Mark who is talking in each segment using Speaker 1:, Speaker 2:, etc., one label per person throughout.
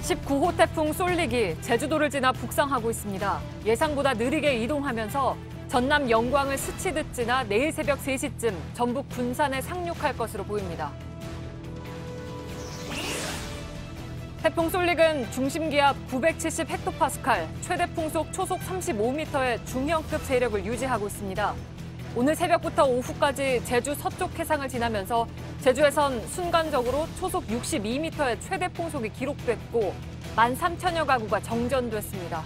Speaker 1: 19호 태풍 쏠릭이 제주도를 지나 북상하고 있습니다. 예상보다 느리게 이동하면서 전남 영광을 스치듯 지나 내일 새벽 3시쯤 전북 군산에 상륙할 것으로 보입니다. 태풍 쏠릭은 중심기압 970헥토파스칼, 최대 풍속 초속 35m의 중형급 세력을 유지하고 있습니다. 오늘 새벽부터 오후까지 제주 서쪽 해상을 지나면서 제주에선 순간적으로 초속 62m의 최대 풍속이 기록됐고 13,000여 가구가 정전됐습니다.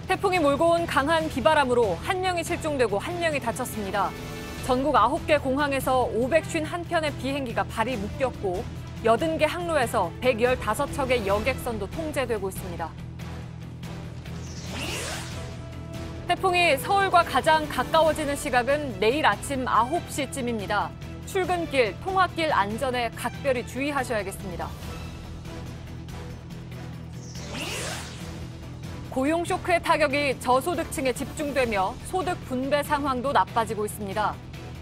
Speaker 1: 태풍이 몰고 온 강한 비바람으로 1명이 실종되고 1명이 다쳤습니다. 전국 9개 공항에서 551편의 비행기가 발이 묶였고 80개 항로에서 115척의 여객선도 통제되고 있습니다. 태풍이 서울과 가장 가까워지는 시각은 내일 아침 9시쯤입니다. 출근길, 통학길 안전에 각별히 주의하셔야겠습니다. 고용 쇼크의 타격이 저소득층에 집중되며 소득 분배 상황도 나빠지고 있습니다.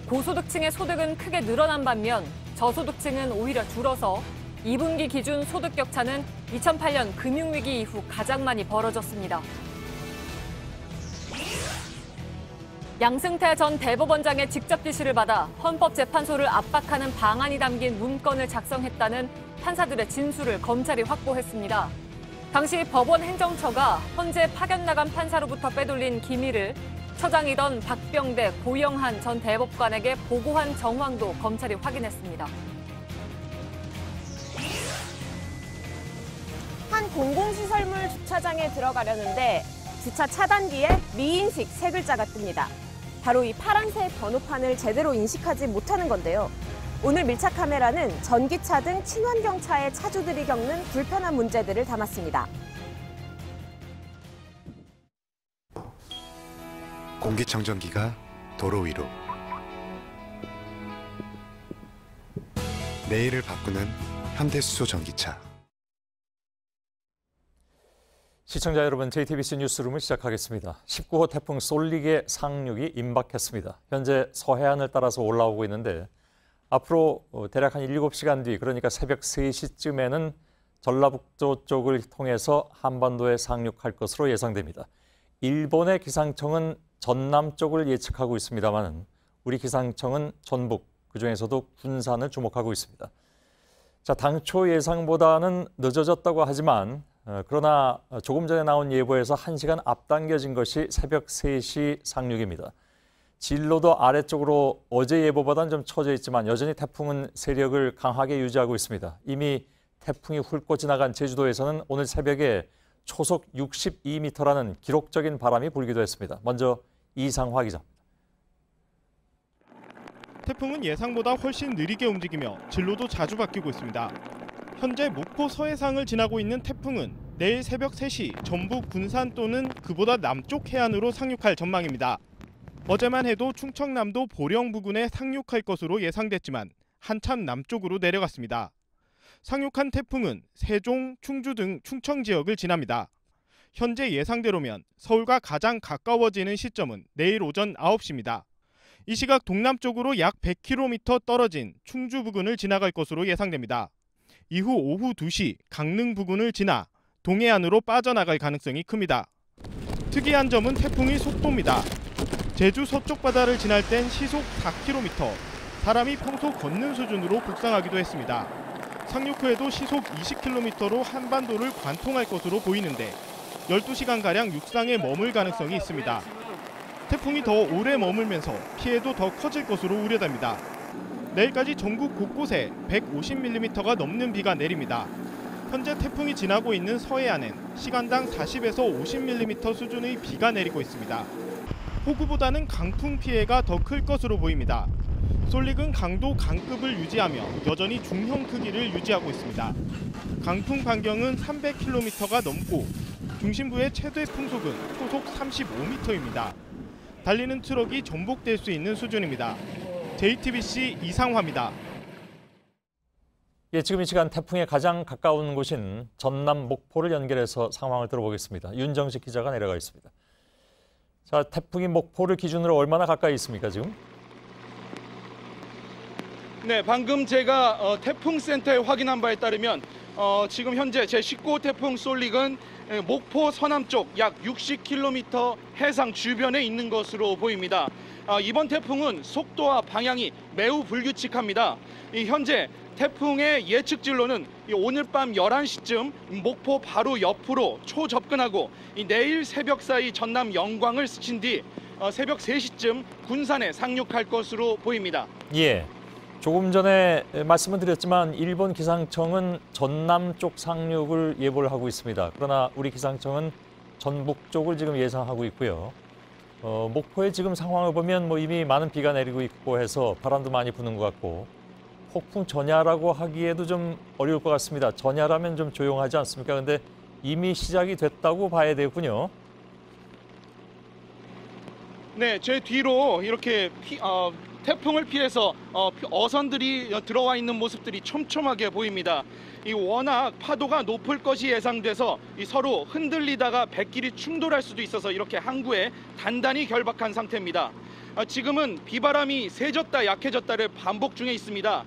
Speaker 1: 고소득층의 소득은 크게 늘어난 반면 저소득층은 오히려 줄어서 2분기 기준 소득 격차는 2008년 금융위기 이후 가장 많이 벌어졌습니다. 양승태 전 대법원장의 직접 지시를 받아 헌법재판소를 압박하는 방안이 담긴 문건을 작성했다는 판사들의 진술을 검찰이 확보했습니다. 당시 법원 행정처가 헌재 파견 나간 판사로부터 빼돌린 기밀을 처장이던 박병대, 고영한 전 대법관에게 보고한 정황도 검찰이 확인했습니다.
Speaker 2: 한 공공시설물 주차장에 들어가려는데 주차 차단기에 미인식 세 글자가 뜹니다. 바로 이 파란색 번호판을 제대로 인식하지 못하는 건데요. 오늘 밀착 카메라는 전기차 등 친환경차의 차주들이 겪는 불편한 문제들을 담았습니다.
Speaker 3: 공기청정기가 도로 위로. 내일을 바꾸는 현대수소 전기차.
Speaker 4: 시청자 여러분, JTBC 뉴스룸을 시작하겠습니다. 19호 태풍 쏠릭의 상륙이 임박했습니다. 현재 서해안을 따라서 올라오고 있는데 앞으로 대략 한 7시간 뒤, 그러니까 새벽 3시쯤에는 전라북도 쪽을 통해서 한반도에 상륙할 것으로 예상됩니다. 일본의 기상청은 전남 쪽을 예측하고 있습니다만 우리 기상청은 전북, 그중에서도 군산을 주목하고 있습니다. 자, 당초 예상보다는 늦어졌다고 하지만 그러나 조금 전에 나온 예보에서 1시간 앞당겨진 것이 새벽 3시 상륙입니다. 진로도 아래쪽으로 어제 예보보다는 좀 처져 있지만 여전히 태풍은 세력을 강하게 유지하고 있습니다. 이미 태풍이 훑고 지나간 제주도에서는 오늘 새벽에 초속 62m라는 기록적인 바람이 불기도 했습니다. 먼저 이상화 기자입니다.
Speaker 5: 태풍은 예상보다 훨씬 느리게 움직이며 진로도 자주 바뀌고 있습니다. 현재 목포 서해상을 지나고 있는 태풍은 내일 새벽 3시 전북 군산 또는 그보다 남쪽 해안으로 상륙할 전망입니다. 어제만 해도 충청남도 보령 부근에 상륙할 것으로 예상됐지만 한참 남쪽으로 내려갔습니다. 상륙한 태풍은 세종, 충주 등 충청 지역을 지납니다. 현재 예상대로면 서울과 가장 가까워지는 시점은 내일 오전 9시입니다. 이 시각 동남쪽으로 약 100km 떨어진 충주 부근을 지나갈 것으로 예상됩니다. 이후 오후 2시 강릉 부근을 지나 동해안으로 빠져나갈 가능성이 큽니다. 특이한 점은 태풍의 속도입니다. 제주 서쪽 바다를 지날 땐 시속 4km, 사람이 평소 걷는 수준으로 북상하기도 했습니다. 상륙 후에도 시속 20km로 한반도를 관통할 것으로 보이는데 12시간가량 육상에 머물 가능성이 있습니다. 태풍이 더 오래 머물면서 피해도 더 커질 것으로 우려됩니다. 내일까지 전국 곳곳에 150mm가 넘는 비가 내립니다. 현재 태풍이 지나고 있는 서해안엔 시간당 40에서 50mm 수준의 비가 내리고 있습니다. 폭우보다는 강풍 피해가 더 클 것으로 보입니다. 쏠릭은 강도 강급을 유지하며 여전히 중형 크기를 유지하고 있습니다. 강풍 반경은 300km가 넘고 중심부의 최대 풍속은 초속 35m입니다. 달리는 트럭이 전복될 수 있는 수준입니다. JTBC 이상화입니다.
Speaker 4: 예, 지금 이 시간 태풍에 가장 가까운 곳인 전남 목포를 연결해서 상황을 들어보겠습니다. 윤정식 기자가 내려가 있습니다. 자, 태풍이 목포를 기준으로 얼마나 가까이 있습니까, 지금?
Speaker 6: 네, 방금 제가 태풍 센터에 확인한 바에 따르면 지금 현재 제19호 태풍 솔릭은 목포 서남쪽 약 60km 해상 주변에 있는 것으로 보입니다. 이번 태풍은 속도와 방향이 매우 불규칙합니다. 현재 태풍의 예측 진로는 오늘 밤 11시쯤 목포 바로 옆으로 초접근하고 내일 새벽 사이 전남 영광을 스친 뒤 새벽 3시쯤 군산에 상륙할 것으로 보입니다.
Speaker 4: 예. 조금 전에 말씀을 드렸지만 일본 기상청은 전남 쪽 상륙을 예보를 하고 있습니다. 그러나 우리 기상청은 전북 쪽을 지금 예상하고 있고요. 목포의 지금 상황을 보면 이미 많은 비가 내리고 있고 해서 바람도 많이 부는 것 같고 폭풍 전야라고 하기에도 좀 어려울 것 같습니다. 전야라면 좀 조용하지 않습니까? 근데 이미 시작이 됐다고 봐야 되군요.
Speaker 6: 네, 제 뒤로 이렇게 태풍을 피해서 어선들이 들어와 있는 모습들이 촘촘하게 보입니다. 워낙 파도가 높을 것이 예상돼서 서로 흔들리다가 뱃길이 충돌할 수도 있어서 이렇게 항구에 단단히 결박한 상태입니다. 지금은 비바람이 세졌다 약해졌다를 반복 중에 있습니다.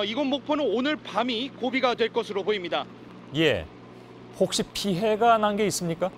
Speaker 6: 이곳 목포는 오늘 밤이 고비가 될 것으로 보입니다.
Speaker 4: 예. 혹시 피해가 난 게 있습니까?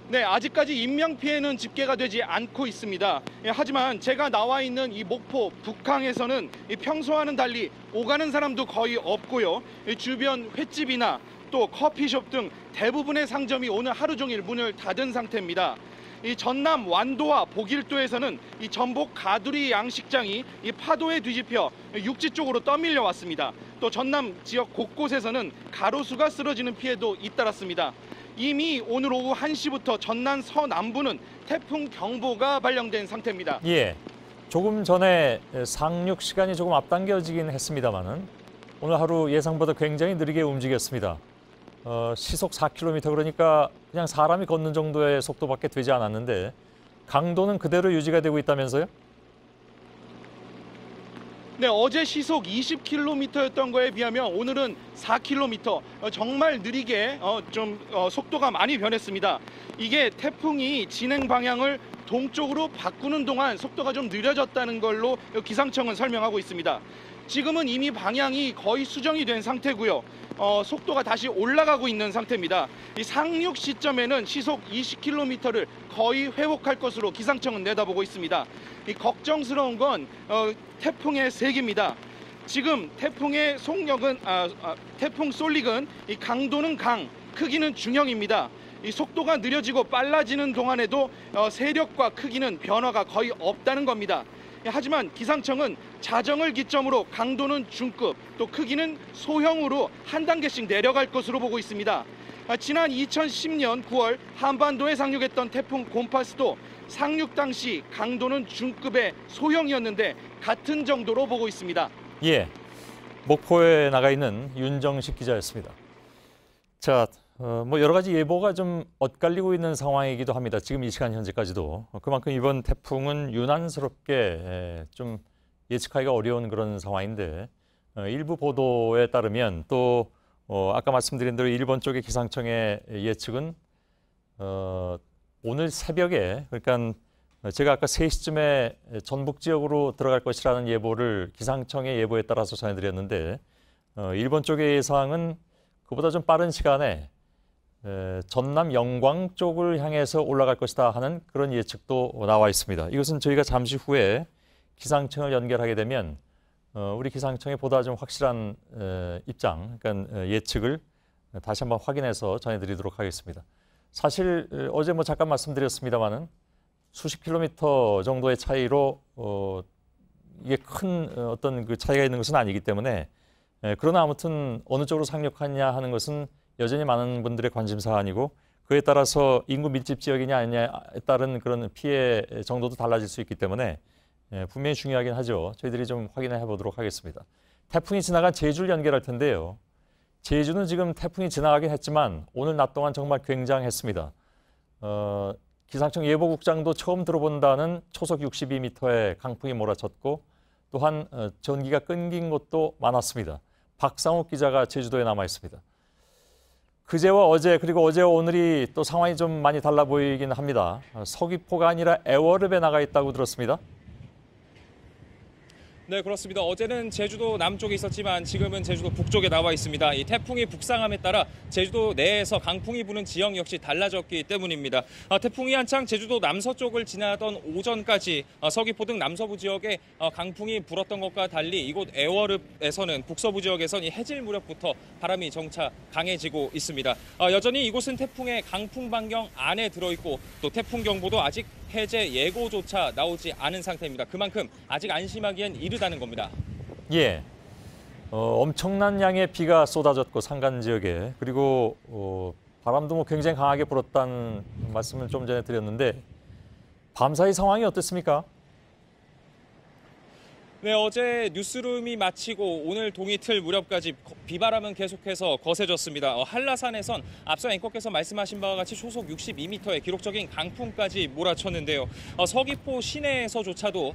Speaker 6: 네, 아직까지 인명피해는 집계가 되지 않고 있습니다. 하지만 제가 나와 있는 이 목포 북항에서는 평소와는 달리 오가는 사람도 거의 없고요. 주변 횟집이나 또 커피숍 등 대부분의 상점이 오늘 하루 종일 문을 닫은 상태입니다. 이 전남 완도와 보길도에서는 이 전복 가두리 양식장이 이 파도에 뒤집혀 육지 쪽으로 떠밀려 왔습니다. 또 전남 지역 곳곳에서는 가로수가 쓰러지는 피해도 잇따랐습니다. 이미 오늘 오후 1시부터 전남 서남부는 태풍 경보가 발령된 상태입니다.
Speaker 4: 예. 조금 전에 상륙 시간이 조금 앞당겨지긴 했습니다만은 오늘 하루 예상보다 굉장히 느리게 움직였습니다. 시속 4km 그러니까 그냥 사람이 걷는 정도의 속도밖에 되지 않았는데 강도는 그대로 유지가 되고 있다면서요?
Speaker 6: 네, 어제 시속 20km였던 거에 비하면 오늘은 4km, 정말 느리게 속도가 많이 변했습니다. 이게 태풍이 진행 방향을 동쪽으로 바꾸는 동안 속도가 좀 느려졌다는 걸로 기상청은 설명하고 있습니다. 지금은 이미 방향이 거의 수정이 된 상태고요. 속도가 다시 올라가고 있는 상태입니다. 이 상륙 시점에는 시속 20km를 거의 회복할 것으로 기상청은 내다보고 있습니다. 이 걱정스러운 건 태풍의 세기입니다. 지금 태풍의 속력은 태풍 솔릭은 이 강도는 강, 크기는 중형입니다. 이 속도가 느려지고 빨라지는 동안에도 세력과 크기는 변화가 거의 없다는 겁니다. 하지만 기상청은 자정을 기점으로 강도는 중급, 또 크기는 소형으로 한 단계씩 내려갈 것으로 보고 있습니다. 지난 2010년 9월 한반도에 상륙했던 태풍 곰파스도 상륙 당시 강도는 중급의 소형이었는데 같은 정도로 보고 있습니다.
Speaker 4: 예, 목포에 나가 있는 윤정식 기자였습니다. 자, 여러 가지 예보가 좀 엇갈리고 있는 상황이기도 합니다. 지금 이 시간 현재까지도. 그만큼 이번 태풍은 유난스럽게 좀 예측하기가 어려운 그런 상황인데 일부 보도에 따르면 또 아까 말씀드린 대로 일본 쪽의 기상청의 예측은 오늘 새벽에 그러니까 제가 아까 3시쯤에 전북 지역으로 들어갈 것이라는 예보를 기상청의 예보에 따라서 전해드렸는데 일본 쪽의 예상은 그보다 좀 빠른 시간에 전남 영광 쪽을 향해서 올라갈 것이다 하는 그런 예측도 나와 있습니다. 이것은 저희가 잠시 후에 기상청을 연결하게 되면 우리 기상청의 보다 좀 확실한 입장, 그러니까 예측을 다시 한번 확인해서 전해드리도록 하겠습니다. 사실 어제 잠깐 말씀드렸습니다마는 수십 킬로미터 정도의 차이로 이게 큰 어떤 그 차이가 있는 것은 아니기 때문에 그러나 아무튼 어느 쪽으로 상륙하냐 하는 것은 여전히 많은 분들의 관심사 아니고 그에 따라서 인구 밀집 지역이냐 아니냐에 따른 그런 피해 정도도 달라질 수 있기 때문에 분명히 중요하긴 하죠. 저희들이 좀 확인해 보도록 하겠습니다. 태풍이 지나간 제주를 연결할 텐데요. 제주는 지금 태풍이 지나가긴 했지만 오늘 낮 동안 정말 굉장했습니다. 기상청 예보국장도 처음 들어본다는 초속 62m의 강풍이 몰아쳤고 또한 전기가 끊긴 곳도 많았습니다. 박상욱 기자가 제주도에 남아 있습니다. 그제와 어제 그리고 어제와 오늘이 또 상황이 좀 많이 달라 보이긴 합니다. 서귀포가 아니라 애월읍에 나가 있다고 들었습니다.
Speaker 7: 네, 그렇습니다. 어제는 제주도 남쪽에 있었지만 지금은 제주도 북쪽에 나와 있습니다. 이 태풍이 북상함에 따라 제주도 내에서 강풍이 부는 지역 역시 달라졌기 때문입니다. 태풍이 한창 제주도 남서쪽을 지나던 오전까지 서귀포 등 남서부 지역에 강풍이 불었던 것과 달리 이곳 애월읍에서는 북서부 지역에선 이 해질 무렵부터 바람이 점차 강해지고 있습니다. 여전히 이곳은 태풍의 강풍 반경 안에 들어있고 또 태풍 경보도 아직 해제 예고조차 나오지 않은 상태입니다. 그만큼 아직 안심하기엔 이르다는 겁니다.
Speaker 4: 예, 엄청난 양의 비가 쏟아졌고 산간 지역에 그리고 바람도 뭐 굉장히 강하게 불었다는 말씀을 좀 전에 드렸는데 밤사이 상황이 어땠습니까?
Speaker 7: 네, 어제 뉴스룸이 마치고 오늘 동이틀 무렵까지 비바람은 계속해서 거세졌습니다. 한라산에선 앞서 앵커께서 말씀하신 바와 같이 초속 62m의 기록적인 강풍까지 몰아쳤는데요. 서귀포 시내에서조차도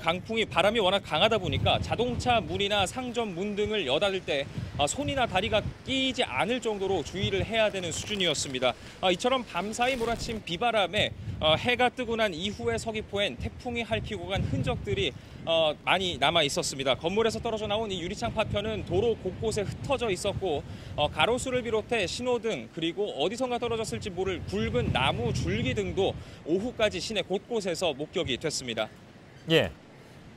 Speaker 7: 강풍이 바람이 워낙 강하다 보니까 자동차 문이나 상점 문 등을 여닫을 때 손이나 다리가 끼이지 않을 정도로 주의를 해야 되는 수준이었습니다. 이처럼 밤사이 몰아친 비바람에 해가 뜨고 난 이후에 서귀포엔 태풍이 핥히고 간 흔적들이 많이 남아 있었습니다. 건물에서 떨어져 나온 이 유리창 파편은 도로 곳곳에 흩어져 있었고 가로수를 비롯해 신호등 그리고 어디선가 떨어졌을지 모를 굵은 나무 줄기 등도 오후까지 시내 곳곳에서 목격이 됐습니다.
Speaker 4: 예,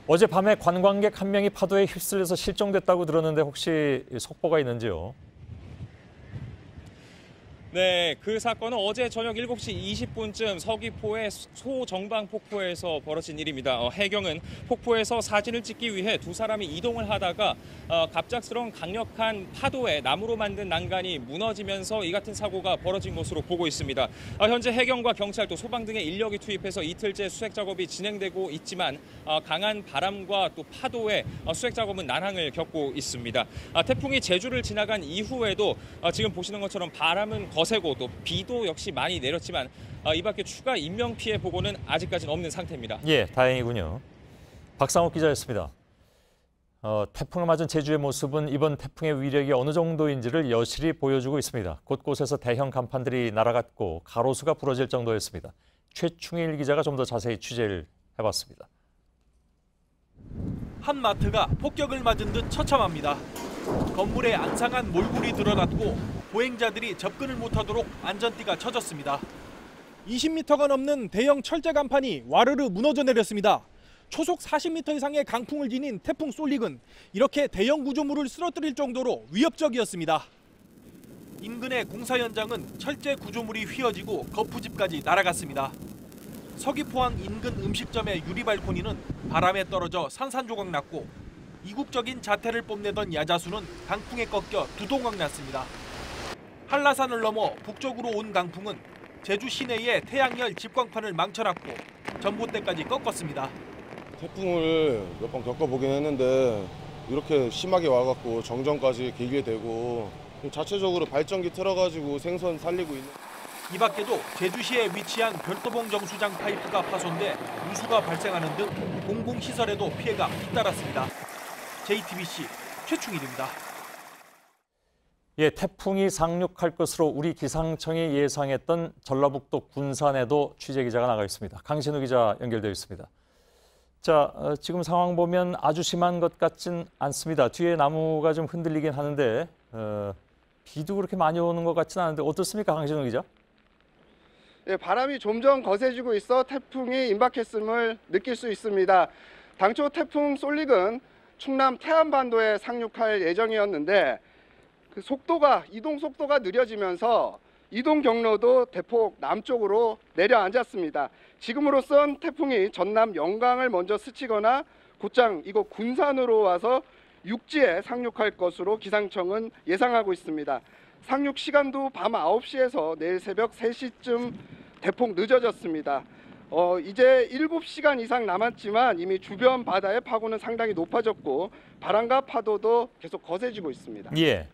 Speaker 4: 어젯밤에 관광객 한 명이 파도에 휩쓸려서 실종됐다고 들었는데 혹시 속보가 있는지요?
Speaker 7: 네, 그 사건은 어제 저녁 7시 20분쯤 서귀포의 소정방 폭포에서 벌어진 일입니다. 해경은 폭포에서 사진을 찍기 위해 두 사람이 이동을 하다가 갑작스러운 강력한 파도에 나무로 만든 난간이 무너지면서 이 같은 사고가 벌어진 것으로 보고 있습니다. 현재 해경과 경찰 또 소방 등의 인력이 투입해서 이틀째 수색 작업이 진행되고 있지만 강한 바람과 또 파도에 수색 작업은 난항을 겪고 있습니다. 태풍이 제주를 지나간 이후에도 지금 보시는 것처럼 바람은 거세고 또 비도 역시 많이 내렸지만 이 밖에 추가 인명 피해 보고는 아직까지는 없는 상태입니다.
Speaker 4: 예, 다행이군요. 박상욱 기자였습니다. 태풍을 맞은 제주의 모습은 이번 태풍의 위력이 어느 정도인지를 여실히 보여주고 있습니다. 곳곳에서 대형 간판들이 날아갔고 가로수가 부러질 정도였습니다. 최충일 기자가 좀 더 자세히 취재를 해봤습니다.
Speaker 8: 한 마트가 폭격을 맞은 듯 처참합니다. 건물에 앙상한 몰골이 드러났고 보행자들이 접근을 못하도록 안전띠가 쳐졌습니다.
Speaker 5: 20m가 넘는 대형 철제 간판이 와르르 무너져 내렸습니다. 초속 40m 이상의 강풍을 지닌 태풍 쏠릭은 이렇게 대형 구조물을 쓰러뜨릴 정도로 위협적이었습니다.
Speaker 8: 인근의 공사 현장은 철제 구조물이 휘어지고 거푸집까지 날아갔습니다. 서귀포항 인근 음식점의 유리 발코니는 바람에 떨어져 산산조각 났고 이국적인 자태를 뽐내던 야자수는 강풍에 꺾여 두동강 났습니다. 한라산을 넘어 북쪽으로 온 강풍은 제주 시내의 태양열 집광판을 망쳐놨고 전봇대까지 꺾었습니다.
Speaker 9: 태풍을 몇 번 겪어보긴 했는데 이렇게 심하게 와갖고 정전까지 길게 되고 자체적으로 발전기 틀어가지고 생선 살리고 있는.
Speaker 8: 이 밖에도 제주시에 위치한 별도봉 정수장 파이프가 파손돼 누수가 발생하는 등 공공시설에도 피해가 잇따랐습니다. JTBC 최충일입니다.
Speaker 4: 예, 태풍이 상륙할 것으로 우리 기상청이 예상했던 전라북도 군산에도 취재 기자가 나가 있습니다. 강신우 기자 연결되어 있습니다. 자, 지금 상황 보면 아주 심한 것 같진 않습니다. 뒤에 나무가 좀 흔들리긴 하는데 비도 그렇게 많이 오는 것 같진 않은데 어떻습니까, 강신우 기자?
Speaker 10: 네, 바람이 점점 거세지고 있어 태풍이 임박했음을 느낄 수 있습니다. 당초 태풍 쏠릭은 충남 태안반도에 상륙할 예정이었는데 그 이동 속도가 느려지면서 이동 경로도 대폭 남쪽으로 내려앉았습니다. 지금으로선 태풍이 전남 영광을 먼저 스치거나 곧장 이곳 군산으로 와서 육지에 상륙할 것으로 기상청은 예상하고 있습니다. 상륙 시간도 밤 9시에서 내일 새벽 3시쯤 대폭 늦어졌습니다. 이제 7시간 이상 남았지만 이미 주변 바다의 파고는 상당히 높아졌고 바람과 파도도 계속 거세지고 있습니다.
Speaker 4: 예,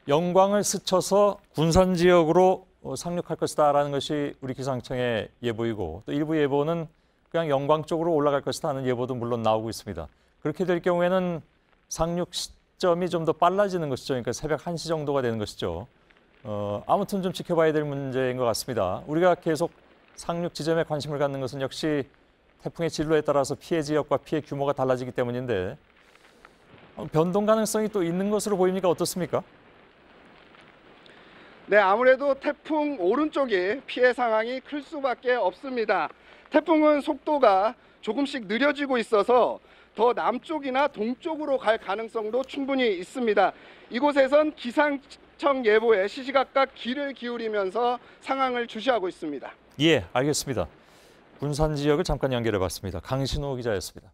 Speaker 4: 영광을 스쳐서 군산 지역으로 상륙할 것이다라는 것이 우리 기상청의 예보이고 또 일부 예보는 그냥 영광 쪽으로 올라갈 것이다 하는 예보도 물론 나오고 있습니다. 그렇게 될 경우에는 상륙 시점이 좀 더 빨라지는 것이죠. 그러니까 새벽 1시 정도가 되는 것이죠. 아무튼 좀 지켜봐야 될 문제인 것 같습니다. 우리가 계속 상륙 지점에 관심을 갖는 것은 역시 태풍의 진로에 따라서 피해 지역과 피해 규모가 달라지기 때문인데 변동 가능성이 또 있는 것으로 보입니까? 어떻습니까?
Speaker 10: 네, 아무래도 태풍 오른쪽이 피해 상황이 클 수밖에 없습니다. 태풍은 속도가 조금씩 느려지고 있어서 더 남쪽이나 동쪽으로 갈 가능성도 충분히 있습니다. 이곳에선 기상청 예보에 시시각각 귀를 기울이면서 상황을 주시하고 있습니다.
Speaker 4: 예, 알겠습니다. 군산 지역을 잠깐 연결해봤습니다. 강신호 기자였습니다.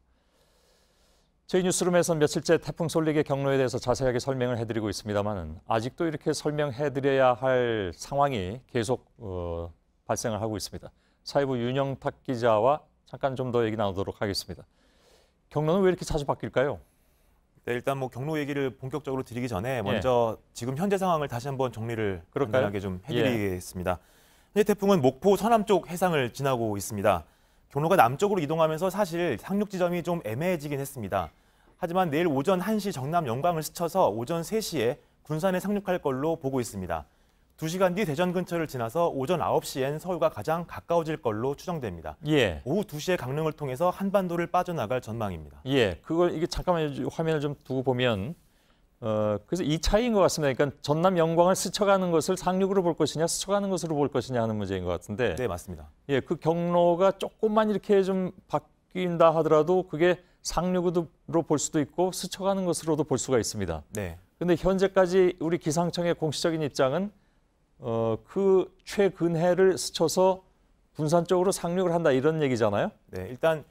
Speaker 4: 저희 뉴스룸에서는 며칠째 태풍 솔릭의 경로에 대해서 자세하게 설명을 해드리고 있습니다만 아직도 이렇게 설명해드려야 할 상황이 계속 발생을 하고 있습니다. 사회부 윤영탁 기자와 잠깐 좀 더 얘기 나누도록 하겠습니다. 경로는 왜 이렇게 자주 바뀔까요?
Speaker 11: 네, 일단 뭐 경로 얘기를 본격적으로 드리기 전에 먼저 지금 현재 상황을 다시 한번 정리를 간단하게 좀 해드리겠습니다. 현재 태풍은 목포 서남쪽 해상을 지나고 있습니다. 경로가 남쪽으로 이동하면서 사실 상륙 지점이 좀 애매해지긴 했습니다. 하지만 내일 오전 1시 정남 영광을 스쳐서 오전 3시에 군산에 상륙할 걸로 보고 있습니다. 2시간 뒤 대전 근처를 지나서 오전 9시엔 서울과 가장 가까워질 걸로 추정됩니다.
Speaker 4: 예.
Speaker 11: 오후 2시에 강릉을 통해서 한반도를 빠져나갈 전망입니다.
Speaker 4: 예, 그걸 이게 잠깐만 화면을 좀 두고 보면 그래서 이 차이인 것 같습니다. 그러니까 전남 영광을 스쳐가는 것을 상륙으로 볼 것이냐, 스쳐가는 것으로 볼 것이냐 하는 문제인 것 같은데.
Speaker 11: 네, 맞습니다.
Speaker 4: 예, 그 경로가 조금만 이렇게 좀 바뀐다 하더라도 그게 상륙으로 볼 수도 있고 스쳐가는 것으로도 볼 수가 있습니다.
Speaker 11: 네.
Speaker 4: 근데 현재까지 우리 기상청의 공식적인 입장은 그 최근해를 스쳐서 군산 쪽으로 상륙을 한다 이런 얘기잖아요.
Speaker 11: 네, 일단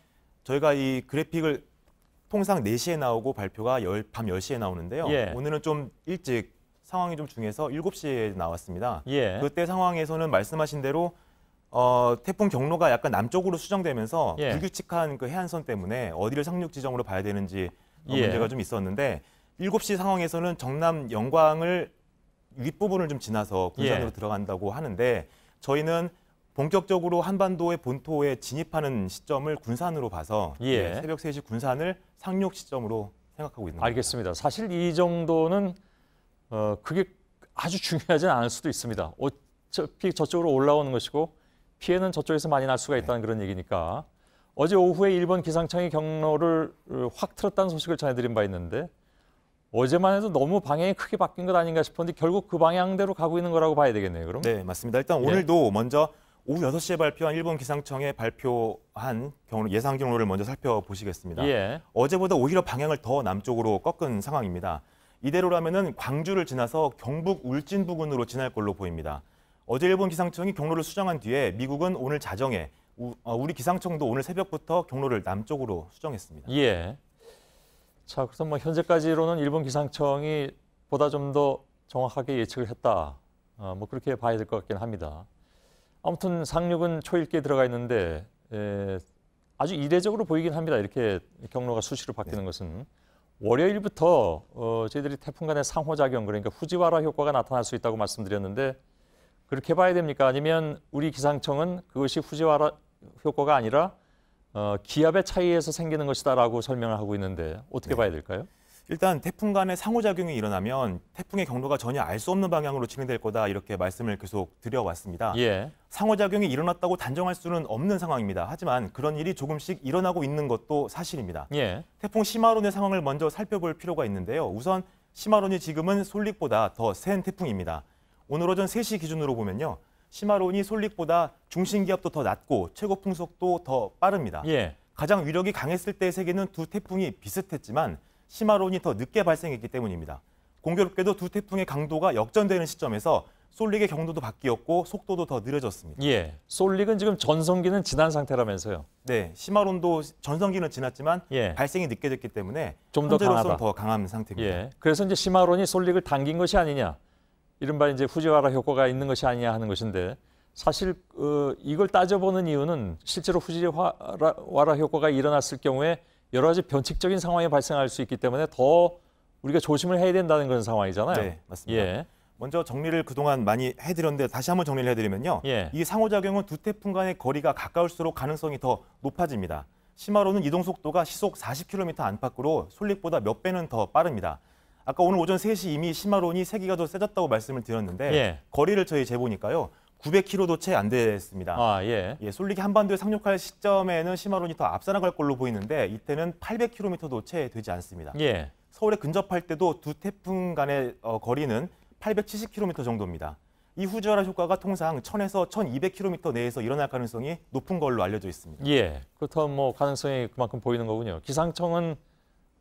Speaker 11: 저희가 이 그래픽을 통상 4시에 나오고 발표가 밤 10시에 나오는데요.
Speaker 4: 예.
Speaker 11: 오늘은 좀 일찍 상황이 좀 중해서 7시에 나왔습니다.
Speaker 4: 예.
Speaker 11: 그때 상황에서는 말씀하신 대로 태풍 경로가 약간 남쪽으로 수정되면서
Speaker 4: 예.
Speaker 11: 불규칙한 그 해안선 때문에 어디를 상륙 지점으로 봐야 되는지
Speaker 4: 예.
Speaker 11: 문제가 좀 있었는데 7시 상황에서는 정남 영광을 윗부분을 좀 지나서 군산으로 들어간다고 하는데 저희는 본격적으로 한반도의 본토에 진입하는 시점을 군산으로 봐서 새벽 3시 군산을 상륙 시점으로 생각하고 있는 겁니다.
Speaker 4: 알겠습니다. 사실 이 정도는 그게 아주 중요하진 않을 수도 있습니다. 어차피 저쪽으로 올라오는 것이고 피해는 저쪽에서 많이 날 수가 있다는 그런 얘기니까 어제 오후에 일본 기상청이 경로를 확 틀었다는 소식을 전해드린 바 있는데 어제만 해도 너무 방향이 크게 바뀐 것 아닌가 싶었는데 결국 그 방향대로 가고 있는 거라고 봐야 되겠네요. 그럼?
Speaker 11: 네, 맞습니다. 일단 오늘도 먼저 오후 6시에 발표한 일본 기상청에 발표한 예상 경로를 먼저 살펴보시겠습니다.
Speaker 4: 예.
Speaker 11: 어제보다 오히려 방향을 더 남쪽으로 꺾은 상황입니다. 이대로라면은 광주를 지나서 경북 울진 부근으로 지날 걸로 보입니다. 어제 일본 기상청이 경로를 수정한 뒤에 미국은 오늘 자정에 우리 기상청도 오늘 새벽부터 경로를 남쪽으로 수정했습니다.
Speaker 4: 예. 자, 그래서 뭐 현재까지로는 일본 기상청이 보다 좀 더 정확하게 예측을 했다. 뭐 그렇게 봐야 될 것 같긴 합니다. 아무튼 상륙은 초읽기에 들어가 있는데 아주 이례적으로 보이긴 합니다. 이렇게 경로가 수시로 바뀌는 것은. 월요일부터 저희들이 태풍 간의 상호작용, 그러니까 후지와라 효과가 나타날 수 있다고 말씀드렸는데 그렇게 봐야 됩니까? 아니면 우리 기상청은 그것이 후지와라 효과가 아니라 기압의 차이에서 생기는 것이다라고 설명을 하고 있는데 어떻게 봐야 될까요?
Speaker 11: 일단 태풍 간의 상호작용이 일어나면 태풍의 경로가 전혀 알 수 없는 방향으로 진행될 거다 이렇게 말씀을 계속 드려왔습니다.
Speaker 4: 예.
Speaker 11: 상호작용이 일어났다고 단정할 수는 없는 상황입니다. 하지만 그런 일이 조금씩 일어나고 있는 것도 사실입니다.
Speaker 4: 예.
Speaker 11: 태풍 시마론의 상황을 먼저 살펴볼 필요가 있는데요. 우선 시마론이 지금은 솔릭보다 더 센 태풍입니다. 오늘 오전 3시 기준으로 보면요. 시마론이 솔릭보다 중심기압도 더 낮고 최고 풍속도 더 빠릅니다.
Speaker 4: 예.
Speaker 11: 가장 위력이 강했을 때의 세계는 두 태풍이 비슷했지만 시마론이 더 늦게 발생했기 때문입니다. 공교롭게도 두 태풍의 강도가 역전되는 시점에서 솔릭의 경로도 바뀌었고 속도도 더 느려졌습니다.
Speaker 4: 예. 솔릭은 지금 전성기는 지난 상태라면서요.
Speaker 11: 네, 시마론도 전성기는 지났지만 발생이 늦게 됐기 때문에
Speaker 4: 좀 더 강하다.
Speaker 11: 더 강한 상태입니다.
Speaker 4: 예. 그래서 이제 시마론이 솔릭을 당긴 것이 아니냐, 이른바 이제 후지와라 효과가 있는 것이 아니냐 하는 것인데 사실 이걸 따져보는 이유는 실제로 후지와라 효과가 일어났을 경우에 여러 가지 변칙적인 상황이 발생할 수 있기 때문에 더 우리가 조심을 해야 된다는 그런 상황이잖아요.
Speaker 11: 네, 맞습니다.
Speaker 4: 예.
Speaker 11: 먼저 정리를 그동안 많이 해드렸는데 다시 한번 정리를 해드리면요. 이 상호작용은 두 태풍 간의 거리가 가까울수록 가능성이 더 높아집니다. 시마론은 이동 속도가 시속 40km 안팎으로 솔릭보다 몇 배는 더 빠릅니다. 아까 오늘 오전 3시 이미 시마론이 3기가 더 세졌다고 말씀을 드렸는데 거리를 저희 재보니까요. 900km도 채 안 됐습니다. 솔릭이 한반도에 상륙할 시점에는 시마론이 더 앞서 나갈 걸로 보이는데 이때는 800km도 채 되지 않습니다. 서울에 근접할 때도 두 태풍 간의 거리는 870km 정도입니다. 이 후지와라 효과가 통상 1000에서 1200km 내에서 일어날 가능성이 높은 걸로 알려져 있습니다.
Speaker 4: 예, 그렇다면 뭐 가능성이 그만큼 보이는 거군요. 기상청은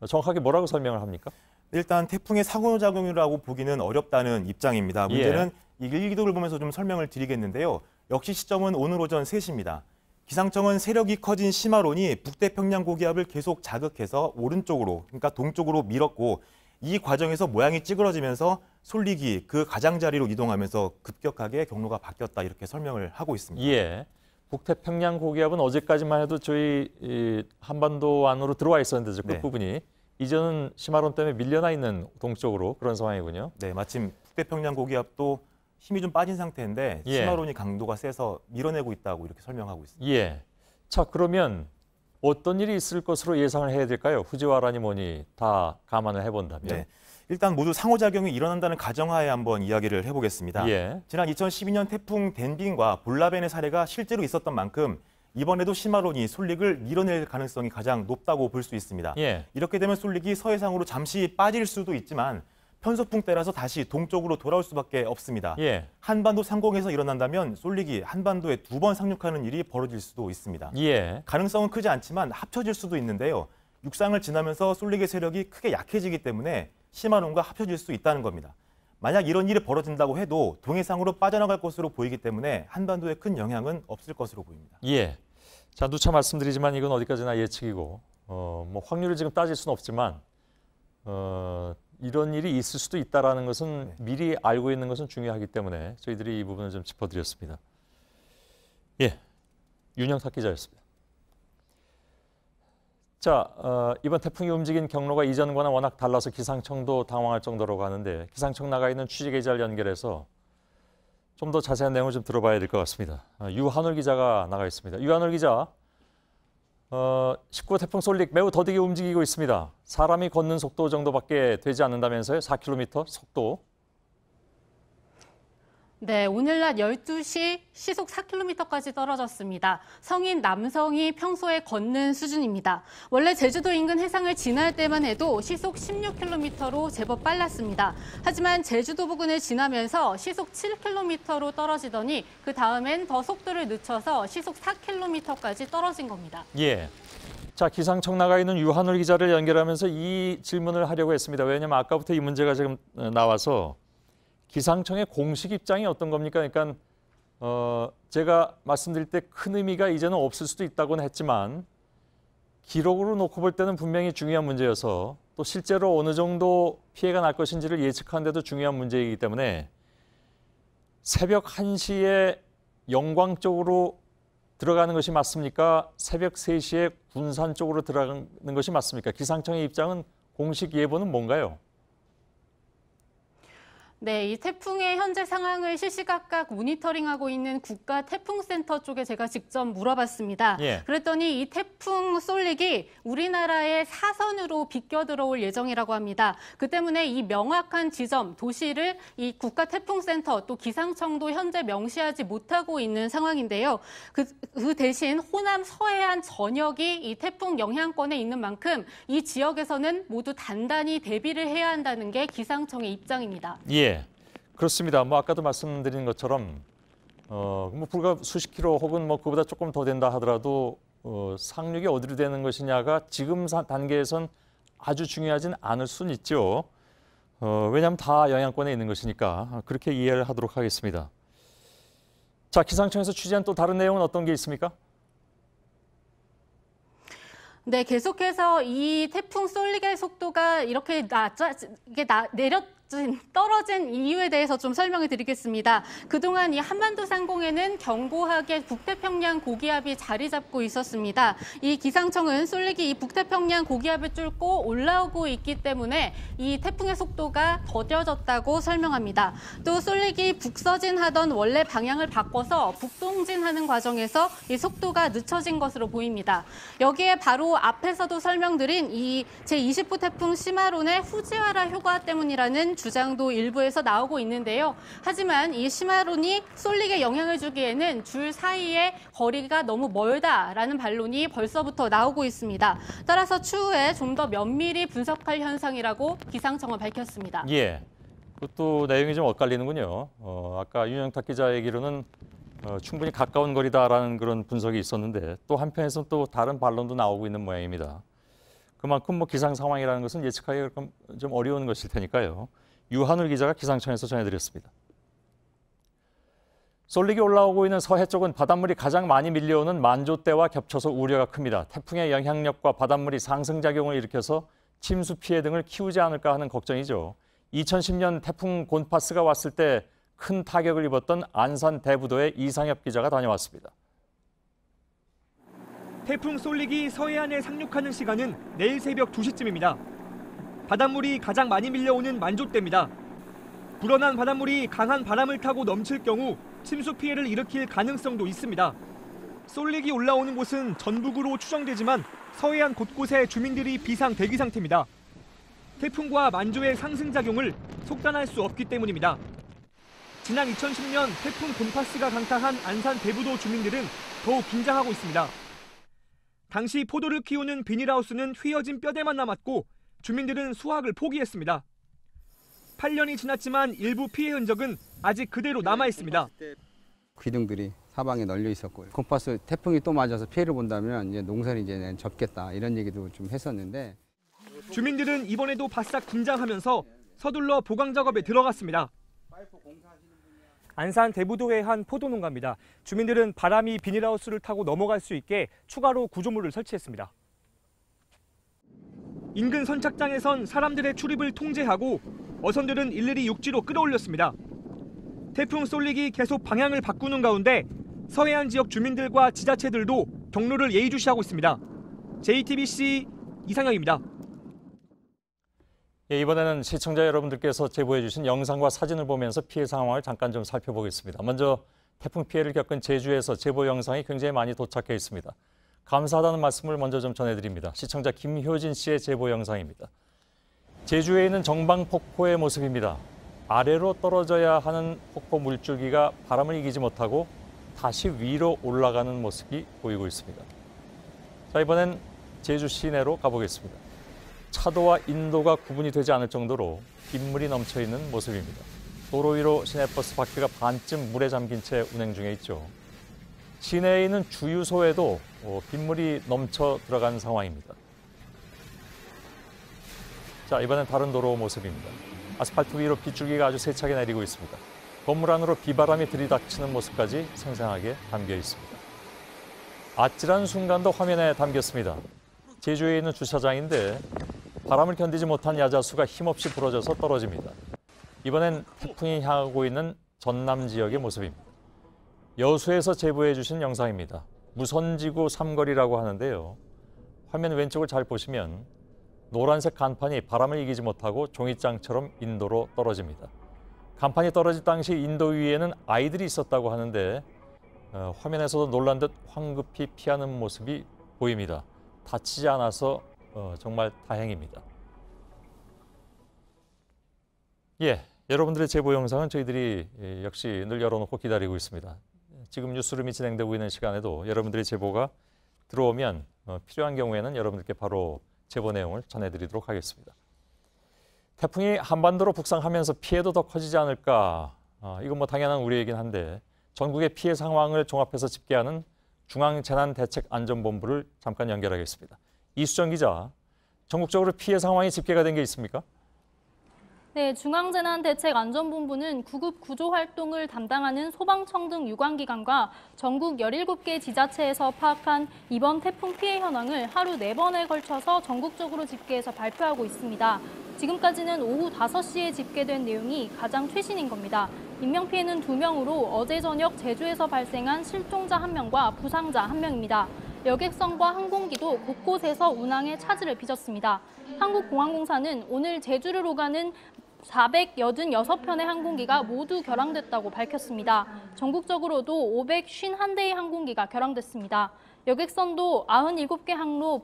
Speaker 4: 정확하게 뭐라고 설명을 합니까?
Speaker 11: 일단 태풍의 상호작용이라고 보기는 어렵다는 입장입니다. 문제는 이 일기도를 보면서 좀 설명을 드리겠는데요. 역시 시점은 오늘 오전 3시입니다. 기상청은 세력이 커진 시마론이 북태평양 고기압을 계속 자극해서 오른쪽으로, 그러니까 동쪽으로 밀었고 이 과정에서 모양이 찌그러지면서 솔릭이 그 가장자리로 이동하면서 급격하게 경로가 바뀌었다 이렇게 설명을 하고 있습니다.
Speaker 4: 예, 북태평양 고기압은 어제까지만 해도 저희 한반도 안으로 들어와 있었는데 그 끝부분이 이제는 시마론 때문에 밀려나 있는 동쪽으로 그런 상황이군요.
Speaker 11: 네, 마침 북태평양 고기압도 힘이 좀 빠진 상태인데 시마론이 강도가 세서 밀어내고 있다고 이렇게 설명하고 있습니다.
Speaker 4: 예, 자 그러면 어떤 일이 있을 것으로 예상을 해야 될까요? 후지와라니 뭐니 다 감안을 해본다면.
Speaker 11: 네, 일단 모두 상호작용이 일어난다는 가정하에 한번 이야기를 해보겠습니다. 지난 2012년 태풍 덴빈과 볼라벤의 사례가 실제로 있었던 만큼 이번에도 시마론이 솔릭을 밀어낼 가능성이 가장 높다고 볼 수 있습니다. 이렇게 되면 솔릭이 서해상으로 잠시 빠질 수도 있지만 편서풍 때라서 다시 동쪽으로 돌아올 수밖에 없습니다. 한반도 상공에서 일어난다면 솔릭이 한반도에 2번 상륙하는 일이 벌어질 수도 있습니다. 가능성은 크지 않지만 합쳐질 수도 있는데요. 육상을 지나면서 솔릭의 세력이 크게 약해지기 때문에 시마론과 합쳐질 수 있다는 겁니다. 만약 이런 일이 벌어진다고 해도 동해상으로 빠져나갈 것으로 보이기 때문에 한반도에 큰 영향은 없을 것으로 보입니다.
Speaker 4: 자 누차 말씀드리지만 이건 어디까지나 예측이고 뭐 확률을 지금 따질 수는 없지만 이런 일이 있을 수도 있다라는 것은 미리 알고 있는 것은 중요하기 때문에 저희들이 이 부분을 좀 짚어드렸습니다. 윤영탁 기자였습니다. 자, 이번 태풍이 움직인 경로가 이전과는 워낙 달라서 기상청도 당황할 정도라고 하는데 기상청 나가 있는 취재기자를 연결해서 좀 더 자세한 내용을 좀 들어봐야 될 것 같습니다. 유한울 기자가 나가 있습니다. 유한울 기자, 19호 태풍 솔릭 매우 더디게 움직이고 있습니다. 사람이 걷는 속도 정도밖에 되지 않는다면서요? 4km 속도.
Speaker 12: 네, 오늘 낮 12시 시속 4km까지 떨어졌습니다. 성인 남성이 평소에 걷는 수준입니다. 원래 제주도 인근 해상을 지날 때만 해도 시속 16km로 제법 빨랐습니다. 하지만 제주도 부근을 지나면서 시속 7km로 떨어지더니 그 다음엔 더 속도를 늦춰서 시속 4km까지 떨어진 겁니다.
Speaker 4: 자, 기상청 나가 있는 유한울 기자를 연결하면서 이 질문을 하려고 했습니다. 왜냐하면 아까부터 이 문제가 지금 나와서 기상청의 공식 입장이 어떤 겁니까? 그러니까 제가 말씀드릴 때 큰 의미가 이제는 없을 수도 있다고는 했지만 기록으로 놓고 볼 때는 분명히 중요한 문제여서 또 실제로 어느 정도 피해가 날 것인지를 예측하는 데도 중요한 문제이기 때문에 새벽 1시에 영광 쪽으로 들어가는 것이 맞습니까? 새벽 3시에 군산 쪽으로 들어가는 것이 맞습니까? 기상청의 입장은 공식 예보는 뭔가요?
Speaker 12: 네, 이 태풍의 현재 상황을 시시각각 모니터링하고 있는 국가태풍센터 쪽에 제가 직접 물어봤습니다. 그랬더니 이 태풍 솔릭이 우리나라의 사선으로 비껴 들어올 예정이라고 합니다. 그 때문에 이 명확한 지점, 도시를 이 국가태풍센터 또 기상청도 현재 명시하지 못하고 있는 상황인데요. 그 대신 호남 서해안 전역이 이 태풍 영향권에 있는 만큼 이 지역에서는 모두 단단히 대비를 해야 한다는 게 기상청의 입장입니다.
Speaker 4: 그렇습니다. 뭐 아까도 말씀드린 것처럼 뭐 불과 수십 킬로 혹은 뭐 그보다 조금 더 된다 하더라도 상륙이 어디로 되는 것이냐가 지금 단계에선 아주 중요하진 않을 수는 있죠. 왜냐하면 다 영향권에 있는 것이니까 그렇게 이해를 하도록 하겠습니다. 자, 기상청에서 취재한 또 다른 내용은 어떤 게 있습니까?
Speaker 12: 네, 계속해서 이 태풍 솔릭의 속도가 이렇게 떨어진 이유에 대해서 좀 설명을 드리겠습니다. 그동안 이 한반도 상공에는 견고하게 북태평양 고기압이 자리 잡고 있었습니다. 이 기상청은 솔릭이 이 북태평양 고기압을 뚫고 올라오고 있기 때문에 이 태풍의 속도가 더뎌졌다고 설명합니다. 또 솔릭이 북서진하던 원래 방향을 바꿔서 북동진하는 과정에서 이 속도가 늦춰진 것으로 보입니다. 여기에 바로 앞에서도 설명드린 이 제20호 태풍 시마론의 후지와라 효과 때문이라는 주장도 일부에서 나오고 있는데요. 하지만 이 시마론이 쏠릭에 영향을 주기에는 줄 사이의 거리가 너무 멀다라는 반론이 벌써부터 나오고 있습니다. 따라서 추후에 좀 더 면밀히 분석할 현상이라고 기상청은 밝혔습니다.
Speaker 4: 예, 그것도 내용이 좀 엇갈리는군요. 아까 윤영탁 기자 얘기로는 충분히 가까운 거리다라는 그런 분석이 있었는데 또 한편에서는 또 다른 반론도 나오고 있는 모양입니다. 그만큼 뭐 기상 상황이라는 것은 예측하기가 좀 어려운 것일 테니까요. 유한울 기자가 기상청에서 전해드렸습니다. 쏠릭이 올라오고 있는 서해 쪽은 바닷물이 가장 많이 밀려오는 만조대와 겹쳐서 우려가 큽니다. 태풍의 영향력과 바닷물이 상승작용을 일으켜서 침수 피해 등을 키우지 않을까 하는 걱정이죠. 2010년 태풍 곤파스가 왔을 때 큰 타격을 입었던 안산 대부도에 이상엽 기자가 다녀왔습니다.
Speaker 13: 태풍 쏠릭이 서해안에 상륙하는 시간은 내일 새벽 2시쯤입니다. 바닷물이 가장 많이 밀려오는 만조대입니다. 불어난 바닷물이 강한 바람을 타고 넘칠 경우 침수 피해를 일으킬 가능성도 있습니다. 쏠릭이 올라오는 곳은 전북으로 추정되지만 서해안 곳곳에 주민들이 비상 대기 상태입니다. 태풍과 만조의 상승작용을 속단할 수 없기 때문입니다. 지난 2010년 태풍 곤파스가 강타한 안산 대부도 주민들은 더욱 긴장하고 있습니다. 당시 포도를 키우는 비닐하우스는 휘어진 뼈대만 남았고 주민들은 수확을 포기했습니다. 8년이 지났지만 일부 피해 흔적은 아직 그대로 남아 있습니다.
Speaker 14: 기둥들이 사방에 널려 있었고요. 곤파스 태풍이 또 맞아서 피해를 본다면 이제 농사를 이제 접겠다 이런 얘기도 좀 했었는데
Speaker 13: 주민들은 이번에도 바싹 긴장하면서 서둘러 보강 작업에 들어갔습니다. 안산 대부도의 한 포도농가입니다. 주민들은 바람이 비닐하우스를 타고 넘어갈 수 있게 추가로 구조물을 설치했습니다. 인근 선착장에선 사람들의 출입을 통제하고 어선들은 일일이 육지로 끌어올렸습니다. 태풍 쏠릭이 계속 방향을 바꾸는 가운데 서해안 지역 주민들과 지자체들도 경로를 예의주시하고 있습니다. JTBC 이상영입니다.
Speaker 4: 예, 이번에는 시청자 여러분들께서 제보해 주신 영상과 사진을 보면서 피해 상황을 잠깐 좀 살펴보겠습니다. 먼저 태풍 피해를 겪은 제주에서 제보 영상이 굉장히 많이 도착해 있습니다. 감사하다는 말씀을 먼저 좀 전해드립니다. 시청자 김효진 씨의 제보 영상입니다. 제주에 있는 정방폭포의 모습입니다. 아래로 떨어져야 하는 폭포 물줄기가 바람을 이기지 못하고 다시 위로 올라가는 모습이 보이고 있습니다. 자, 이번엔 제주 시내로 가보겠습니다. 차도와 인도가 구분이 되지 않을 정도로 빗물이 넘쳐 있는 모습입니다. 도로 위로 시내버스 바퀴가 반쯤 물에 잠긴 채 운행 중에 있죠. 시내에 있는 주유소에도 빗물이 넘쳐 들어간 상황입니다. 자, 이번엔 다른 도로 모습입니다. 아스팔트 위로 빗줄기가 아주 세차게 내리고 있습니다. 건물 안으로 비바람이 들이닥치는 모습까지 생생하게 담겨 있습니다. 아찔한 순간도 화면에 담겼습니다. 제주에 있는 주차장인데 바람을 견디지 못한 야자수가 힘없이 부러져서 떨어집니다. 이번엔 태풍이 향하고 있는 전남 지역의 모습입니다. 여수에서 제보해 주신 영상입니다. 무선지구 삼거리라고 하는데요. 화면 왼쪽을 잘 보시면 노란색 간판이 바람을 이기지 못하고 종이장처럼 인도로 떨어집니다. 간판이 떨어질 당시 인도 위에는 아이들이 있었다고 하는데 화면에서도 놀란 듯 황급히 피하는 모습이 보입니다. 다치지 않아서 정말 다행입니다. 예, 여러분들의 제보 영상은 저희들이 역시 늘 열어놓고 기다리고 있습니다. 지금 뉴스룸이 진행되고 있는 시간에도 여러분들의 제보가 들어오면 필요한 경우에는 여러분들께 바로 제보 내용을 전해드리도록 하겠습니다. 태풍이 한반도로 북상하면서 피해도 더 커지지 않을까? 이건 뭐 당연한 우려이긴 한데 전국의 피해 상황을 종합해서 집계하는 중앙재난대책안전본부를 잠깐 연결하겠습니다. 이수정 기자, 전국적으로 피해 상황이 집계가 된 게 있습니까?
Speaker 15: 네, 중앙재난대책안전본부는 구급 구조 활동을 담당하는 소방청 등 유관기관과 전국 17개 지자체에서 파악한 이번 태풍 피해 현황을 하루 4번에 걸쳐서 전국적으로 집계해서 발표하고 있습니다. 지금까지는 오후 5시에 집계된 내용이 가장 최신인 겁니다. 인명피해는 2명으로 어제 저녁 제주에서 발생한 실종자 1명과 부상자 1명입니다. 여객선과 항공기도 곳곳에서 운항에 차질을 빚었습니다. 한국공항공사는 오늘 제주를 오가는 486편의 항공기가 모두 결항됐다고 밝혔습니다. 전국적으로도 551대의 항공기가 결항됐습니다. 여객선도 97개 항로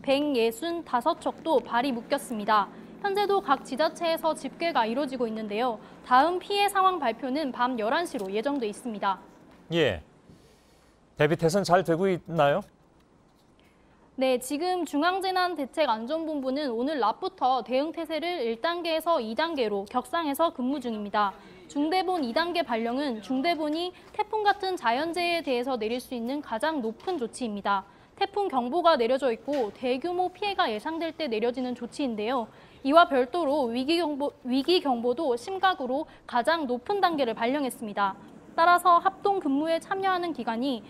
Speaker 15: 165척도 발이 묶였습니다. 현재도 각 지자체에서 집계가 이루어지고 있는데요. 다음 피해 상황 발표는 밤 11시로 예정돼 있습니다.
Speaker 4: 예. 대비태세는 잘 되고 있나요?
Speaker 15: 네, 지금 중앙재난대책안전본부는 오늘 낮부터 대응태세를 1단계에서 2단계로 격상해서 근무 중입니다. 중대본 2단계 발령은 중대본이 태풍 같은 자연재해에 대해서 내릴 수 있는 가장 높은 조치입니다. 태풍 경보가 내려져 있고 대규모 피해가 예상될 때 내려지는 조치인데요. 이와 별도로 위기경보도 심각으로 가장 높은 단계를 발령했습니다. 따라서 합동 근무에 참여하는 기관이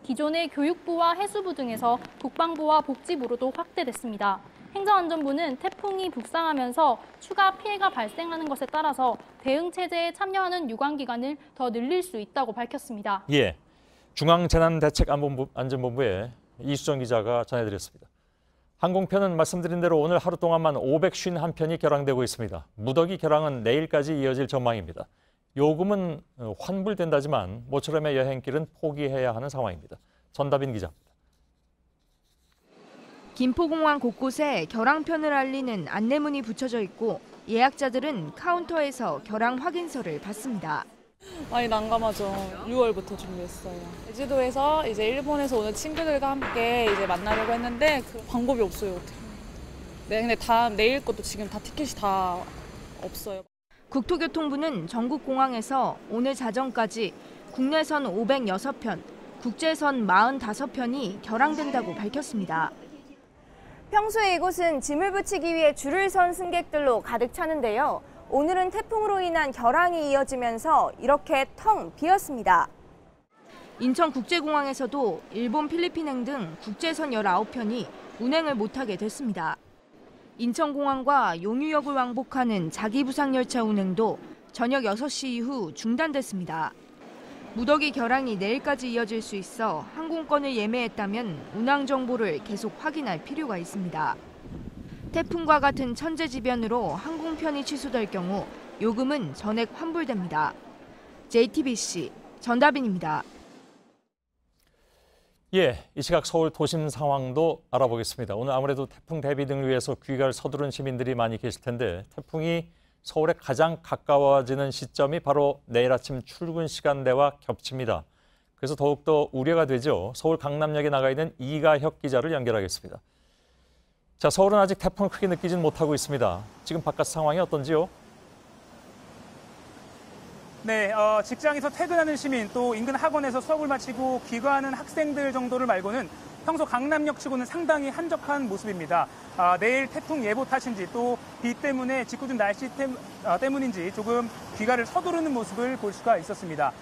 Speaker 15: 기존의 교육부와 해수부 등에서 국방부와 복지부로도 확대됐습니다. 행정안전부는 태풍이 북상하면서 추가 피해가 발생하는 것에 따라서 대응 체제에 참여하는 유관기관을 더 늘릴 수 있다고 밝혔습니다.
Speaker 4: 예, 중앙재난대책안전본부의 이수정 기자가 전해드렸습니다. 항공편은 말씀드린 대로 오늘 하루 동안만 551편이 결항되고 있습니다. 무더기 결항은 내일까지 이어질 전망입니다. 요금은 환불된다지만 모처럼의 여행길은 포기해야 하는 상황입니다. 전다빈 기자입니다.
Speaker 16: 김포공항 곳곳에 결항편을 알리는 안내문이 붙여져 있고 예약자들은 카운터에서 결항 확인서를 받습니다.
Speaker 17: 많이 난감하죠. 6월부터 준비했어요. 제주도에서 이제 일본에서 오는 친구들과 함께 이제 만나려고 했는데 그 방법이 없어요. 어떻게? 네, 근데 내일 것도 지금 다 티켓이 다 없어요.
Speaker 16: 국토교통부는 전국 공항에서 오늘 자정까지 국내선 506편, 국제선 45편이 결항된다고 밝혔습니다.
Speaker 2: 평소에 이곳은 짐을 붙이기 위해 줄을 선 승객들로 가득 차는데요. 오늘은 태풍으로 인한 결항이 이어지면서 이렇게 텅 비었습니다.
Speaker 16: 인천국제공항에서도 일본 필리핀행 등 국제선 19편이 운행을 못하게 됐습니다. 인천공항과 용유역을 왕복하는 자기부상열차 운행도 저녁 6시 이후 중단됐습니다. 무더기 결항이 내일까지 이어질 수 있어 항공권을 예매했다면 운항 정보를 계속 확인할 필요가 있습니다. 태풍과 같은 천재지변으로 항공편이 취소될 경우 요금은 전액 환불됩니다. JTBC 전다빈입니다.
Speaker 4: 예, 이 시각 서울 도심 상황도 알아보겠습니다. 오늘 아무래도 태풍 대비 등을 위해서 귀가를 서두른 시민들이 많이 계실 텐데 태풍이 서울에 가장 가까워지는 시점이 바로 내일 아침 출근 시간대와 겹칩니다. 그래서 더욱더 우려가 되죠. 서울 강남역에 나가 있는 이가혁 기자를 연결하겠습니다. 자, 서울은 아직 태풍을 크게 느끼진 못하고 있습니다. 지금 바깥 상황이 어떤지요?
Speaker 18: 네, 직장에서 퇴근하는 시민, 또 인근 학원에서 수업을 마치고 귀가하는 학생들 정도를 말고는 평소 강남역 치고는 상당히 한적한 모습입니다. 내일 태풍 예보 탓인지 또 비 때문에 짓궂은 날씨 때문인지 조금 귀가를 서두르는 모습을 볼 수가 있었습니다.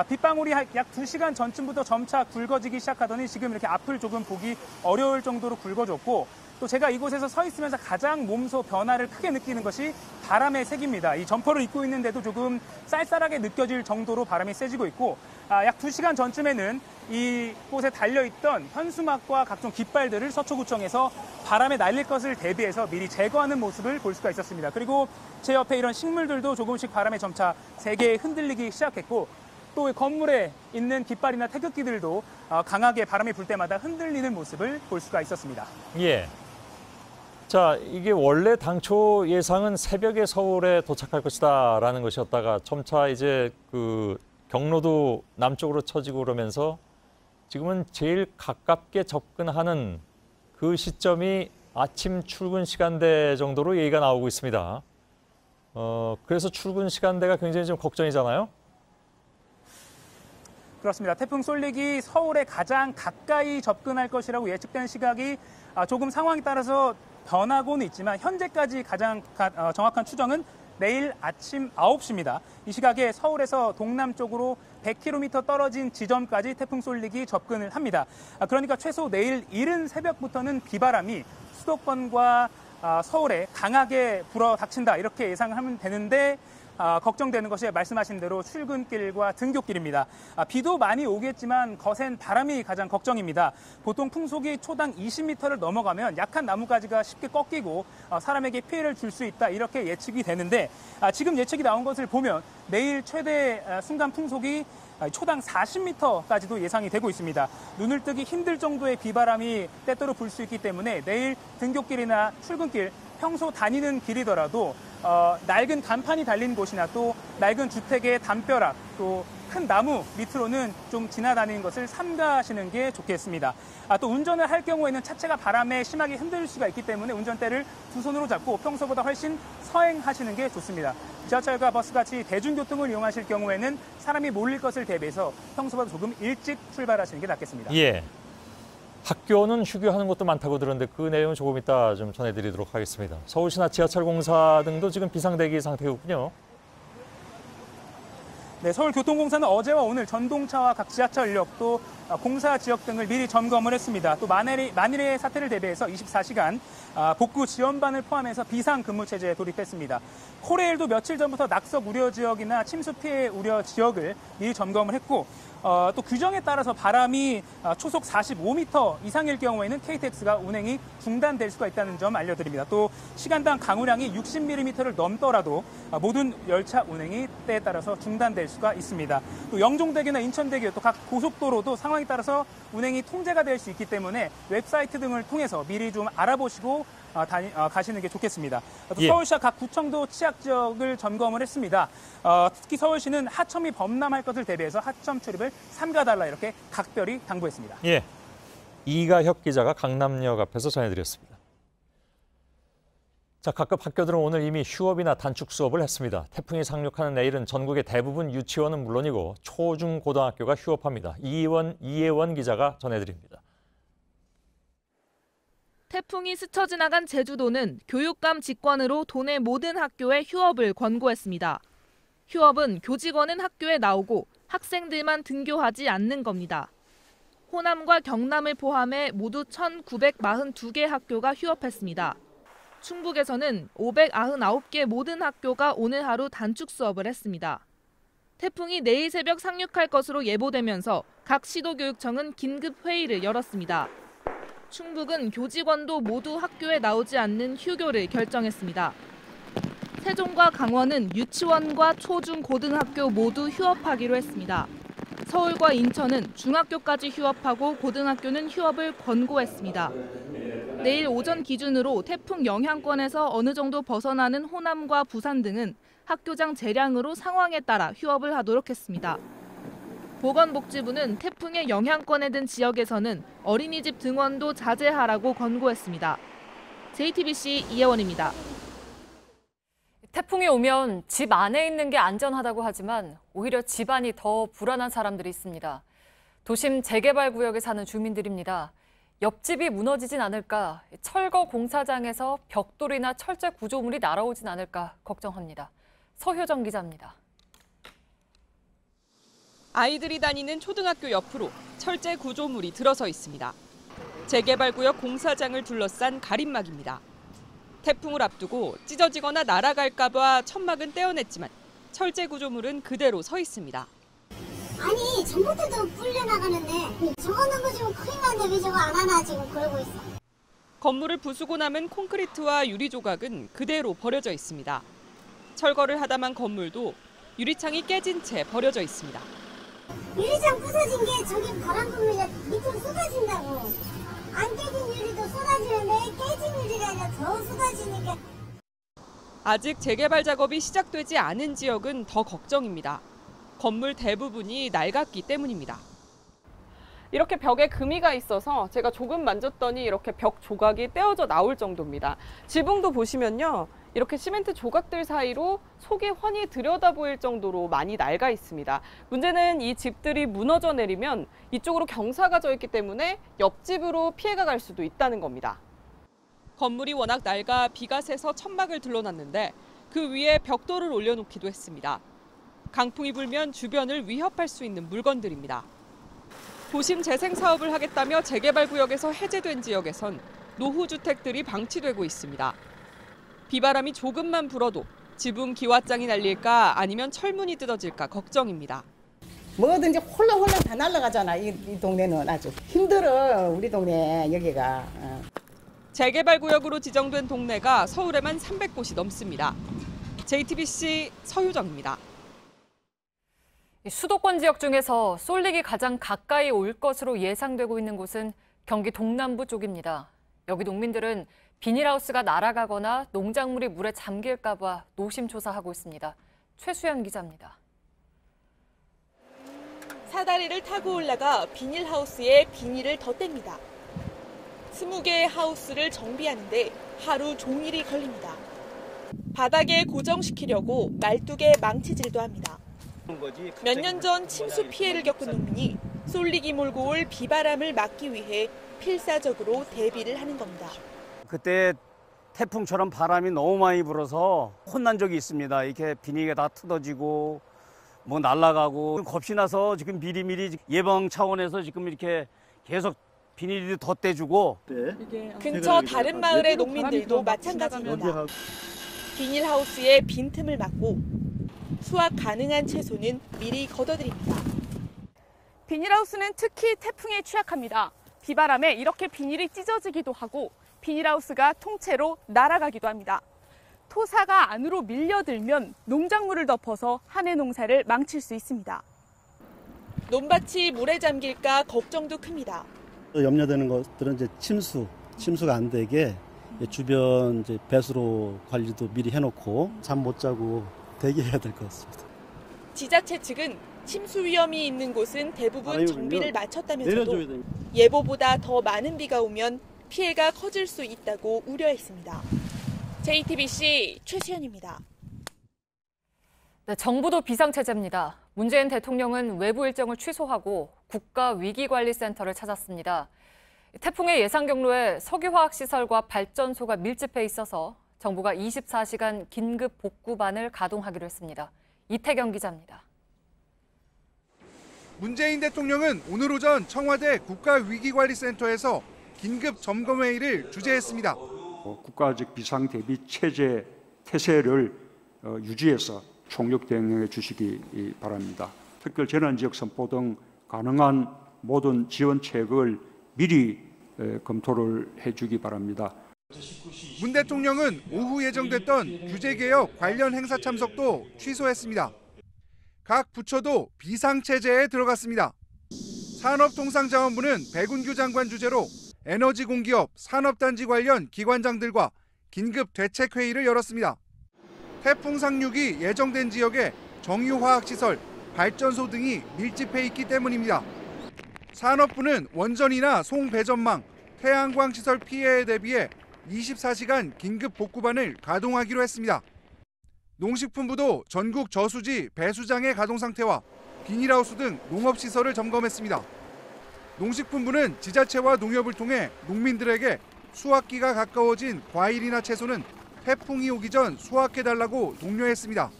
Speaker 18: 빗방울이 약 2시간 전쯤부터 점차 굵어지기 시작하더니 지금 이렇게 앞을 조금 보기 어려울 정도로 굵어졌고 또 제가 이곳에서 서 있으면서 가장 몸소 변화를 크게 느끼는 것이 바람의 색입니다. 이 점퍼를 입고 있는데도 조금 쌀쌀하게 느껴질 정도로 바람이 세지고 있고 약 2시간 전쯤에는 이곳에 달려있던 현수막과 각종 깃발들을 서초구청에서 바람에 날릴 것을 대비해서 미리 제거하는 모습을 볼 수가 있었습니다. 그리고 제 옆에 이런 식물들도 조금씩 바람에 점차 세게 흔들리기 시작했고 또 건물에 있는 깃발이나 태극기들도 강하게 바람이 불 때마다 흔들리는 모습을 볼 수가 있었습니다.
Speaker 4: 예. 자, 이게 원래 당초 예상은 새벽에 서울에 도착할 것이다라는 것이었다가 점차 이제 그 경로도 남쪽으로 처지고 그러면서 지금은 제일 가깝게 접근하는 그 시점이 아침 출근 시간대 정도로 얘기가 나오고 있습니다. 그래서 출근 시간대가 굉장히 좀 걱정이잖아요.
Speaker 18: 그렇습니다. 태풍 쏠릭이 서울에 가장 가까이 접근할 것이라고 예측된 시각이 조금 상황에 따라서 변하고는 있지만 현재까지 가장 정확한 추정은 내일 아침 9시입니다. 이 시각에 서울에서 동남쪽으로 100km 떨어진 지점까지 태풍 쏠릭이 접근을 합니다. 그러니까 최소 내일 이른 새벽부터는 비바람이 수도권과 서울에 강하게 불어 닥친다 이렇게 예상을 하면 되는데 걱정되는 것이 말씀하신 대로 출근길과 등굣길입니다. 비도 많이 오겠지만 거센 바람이 가장 걱정입니다. 보통 풍속이 초당 20m를 넘어가면 약한 나뭇가지가 쉽게 꺾이고 사람에게 피해를 줄 수 있다 이렇게 예측이 되는데 지금 예측이 나온 것을 보면 내일 최대 순간 풍속이 초당 40m까지도 예상이 되고 있습니다. 눈을 뜨기 힘들 정도의 비바람이 때때로 불 수 있기 때문에 내일 등굣길이나 출근길 평소 다니는 길이더라도 낡은 간판이 달린 곳이나 또 낡은 주택의 담벼락 또 큰 나무 밑으로는 좀 지나다니는 것을 삼가하시는 게 좋겠습니다. 또 운전을 할 경우에는 차체가 바람에 심하게 흔들릴 수가 있기 때문에 운전대를 두 손으로 잡고 평소보다 훨씬 서행하시는 게 좋습니다. 지하철과 버스같이 대중교통을 이용하실 경우에는 사람이 몰릴 것을 대비해서 평소보다 조금 일찍 출발하시는 게 낫겠습니다.
Speaker 4: 예. 학교는 휴교하는 곳도 많다고 들었는데 그 내용은 조금 이따 좀 전해드리도록 하겠습니다. 서울시나 지하철 공사 등도 지금 비상대기 상태였군요.
Speaker 18: 네, 서울교통공사는 어제와 오늘 전동차와 각 지하철역 또 공사 지역 등을 미리 점검을 했습니다. 또 만일의 사태를 대비해서 24시간 복구 지원반을 포함해서 비상근무 체제에 돌입했습니다. 코레일도 며칠 전부터 낙석 우려 지역이나 침수 피해 우려 지역을 미리 점검을 했고 또 규정에 따라서 바람이 초속 45m 이상일 경우에는 KTX가 운행이 중단될 수가 있다는 점 알려드립니다. 또 시간당 강우량이 60mm를 넘더라도 모든 열차 운행이 때에 따라서 중단될 수가 있습니다. 또 영종대교나 인천대교 또 각 고속도로도 상황에 따라서 운행이 통제가 될 수 있기 때문에 웹사이트 등을 통해서 미리 좀 알아보시고 가시는 게 좋겠습니다. 또 서울시와 각 구청도 취약 지역을 점검을 했습니다. 특히 서울시는 하청이 범람할 것을 대비해서 하청 출입을 삼가달라 이렇게 각별히 당부했습니다.
Speaker 4: 예, 이가혁 기자가 강남역 앞에서 전해드렸습니다. 자, 각급 학교들은 오늘 이미 휴업이나 단축 수업을 했습니다. 태풍이 상륙하는 내일은 전국의 대부분 유치원은 물론이고 초, 중, 고등학교가 휴업합니다. 이혜원 기자가 전해드립니다.
Speaker 19: 태풍이 스쳐 지나간 제주도는 교육감 직권으로 도내 모든 학교에 휴업을 권고했습니다. 휴업은 교직원은 학교에 나오고 학생들만 등교하지 않는 겁니다. 호남과 경남을 포함해 모두 1,942개 학교가 휴업했습니다. 충북에서는 599개 모든 학교가 오늘 하루 단축 수업을 했습니다. 태풍이 내일 새벽 상륙할 것으로 예보되면서 각 시도교육청은 긴급 회의를 열었습니다. 충북은 교직원도 모두 학교에 나오지 않는 휴교를 결정했습니다. 세종과 강원은 유치원과 초중 고등학교 모두 휴업하기로 했습니다. 서울과 인천은 중학교까지 휴업하고 고등학교는 휴업을 권고했습니다. 내일 오전 기준으로 태풍 영향권에서 어느 정도 벗어나는 호남과 부산 등은 학교장 재량으로 상황에 따라 휴업을 하도록 했습니다. 보건복지부는 태풍의 영향권에 든 지역에서는 어린이집 등원도 자제하라고 권고했습니다. JTBC 이혜원입니다.
Speaker 1: 태풍이 오면 집 안에 있는 게 안전하다고 하지만 오히려 집안이 더 불안한 사람들이 있습니다. 도심 재개발 구역에 사는 주민들입니다. 옆집이 무너지진 않을까, 철거 공사장에서 벽돌이나 철제 구조물이 날아오진 않을까 걱정합니다. 서효정 기자입니다.
Speaker 20: 아이들이 다니는 초등학교 옆으로 철제 구조물이 들어서 있습니다. 재개발 구역 공사장을 둘러싼 가림막입니다. 태풍을 앞두고 찢어지거나 날아갈까 봐 천막은 떼어냈지만 철제 구조물은 그대로 서 있습니다.
Speaker 21: 아니, 전봇대도 불려나가는데 저거 넘어지면 큰일 난데 왜 저거 안 하나 지금 그러고 있어.
Speaker 20: 건물을 부수고 남은 콘크리트와 유리 조각은 그대로 버려져 있습니다. 철거를 하다만 건물도 유리창이 깨진 채 버려져 있습니다.
Speaker 21: 유리창 부서진 게 저기 바람 불면 밑으로 쏟아진다고. 안 깨진 유리도 쏟아지는데 깨진 유리가 아니라 더 쏟아지니까.
Speaker 20: 아직 재개발 작업이 시작되지 않은 지역은 더 걱정입니다. 건물 대부분이 낡았기 때문입니다.
Speaker 22: 이렇게 벽에 금이가 있어서 제가 조금 만졌더니 이렇게 벽 조각이 떼어져 나올 정도입니다. 지붕도 보시면요. 이렇게 시멘트 조각들 사이로 속이 훤히 들여다 보일 정도로 많이 낡아 있습니다. 문제는 이 집들이 무너져 내리면 이쪽으로 경사가 져 있기 때문에 옆집으로 피해가 갈 수도 있다는 겁니다.
Speaker 20: 건물이 워낙 낡아 비가 새서 천막을 둘러놨는데 그 위에 벽돌을 올려놓기도 했습니다. 강풍이 불면 주변을 위협할 수 있는 물건들입니다. 도심 재생 사업을 하겠다며 재개발 구역에서 해제된 지역에선 노후주택들이 방치되고 있습니다. 비바람이 조금만 불어도 지붕 기와장이 날릴까 아니면 철문이 뜯어질까 걱정입니다.
Speaker 23: 뭐든지 홀랑홀랑 다 날아가잖아. 이 동네는 아주 힘들어. 우리 동네 여기가.
Speaker 20: 재개발 구역으로 지정된 동네가 서울에만 300곳이 넘습니다. JTBC 서유정입니다.
Speaker 1: 수도권 지역 중에서 쏠릭이 가장 가까이 올 것으로 예상되고 있는 곳은 경기 동남부 쪽입니다. 여기 농민들은 비닐하우스가 날아가거나 농작물이 물에 잠길까 봐 노심초사하고 있습니다. 최수연 기자입니다.
Speaker 3: 사다리를 타고 올라가 비닐하우스에 비닐을 덧댑니다. 20개의 하우스를 정비하는데 하루 종일이 걸립니다. 바닥에 고정시키려고 12개 망치질도 합니다. 몇 년 전 침수 피해를 겪은 농민이 쏠리기 몰고 올 비바람을 막기 위해 필사적으로 대비를 하는 겁니다.
Speaker 6: 그때 태풍처럼 바람이 너무 많이 불어서 혼난 적이 있습니다. 이렇게 비닐이 다 뜯어지고 뭐 날아가고 겁이 나서 지금 미리미리 예방 차원에서 지금 이렇게 계속 비닐을 덧대주고.
Speaker 3: 근처 다른 마을의 농민들도 마찬가지입니다. 비닐하우스에 빈틈을 막고 수확 가능한 채소는 미리 걷어들입니다.
Speaker 22: 비닐하우스는 특히 태풍에 취약합니다. 비바람에 이렇게 비닐이 찢어지기도 하고 비닐하우스가 통째로 날아가기도 합니다. 토사가 안으로 밀려들면 농작물을 덮어서 한 해 농사를 망칠 수 있습니다.
Speaker 3: 논밭이 물에 잠길까 걱정도 큽니다.
Speaker 7: 염려되는 것들은 이제 침수가 안 되게 주변 이제 배수로 관리도 미리 해놓고 잠 못 자고 대기해야 될 것 같습니다.
Speaker 3: 지자체 측은 침수 위험이 있는 곳은 대부분 정비를 마쳤다면서도 예보보다 더 많은 비가 오면 피해가 커질 수 있다고 우려했습니다. JTBC 최수연입니다.
Speaker 1: 네, 정부도 비상체제입니다. 문재인 대통령은 외부 일정을 취소하고 국가위기관리센터를 찾았습니다. 태풍의 예상 경로에 석유화학시설과 발전소가 밀집해 있어서 정부가 24시간 긴급 복구반을 가동하기로 했습니다. 이태경 기자입니다.
Speaker 24: 문재인 대통령은 오늘 오전 청와대 국가위기관리센터에서 긴급 점검회의를 주재했습니다.
Speaker 25: 국가적 비상대비 체제 태세를 유지해서 총력 대응해 주시기 바랍니다. 특별 재난지역 선포 등 가능한 모든 지원책을 미리 검토를 해주기 바랍니다.
Speaker 24: 문 대통령은 오후 예정됐던 규제개혁 관련 행사 참석도 취소했습니다. 각 부처도 비상체제에 들어갔습니다. 산업통상자원부는 백운규 장관 주재로 에너지 공기업, 산업단지 관련 기관장들과 긴급 대책회의를 열었습니다. 태풍 상륙이 예정된 지역에 정유화학시설, 발전소 등이 밀집해 있기 때문입니다. 산업부는 원전이나 송배전망, 태양광 시설 피해에 대비해 24시간 긴급 복구반을 가동하기로 했습니다. 농식품부도 전국 저수지 배수장의 가동 상태와 비닐하우스 등 농업시설을 점검했습니다. 농식품부는 지자체와 농협을 통해 농민들에게 수확기가 가까워진 과일이나 채소는 태풍이 오기 전 수확해달라고 독려했습니다.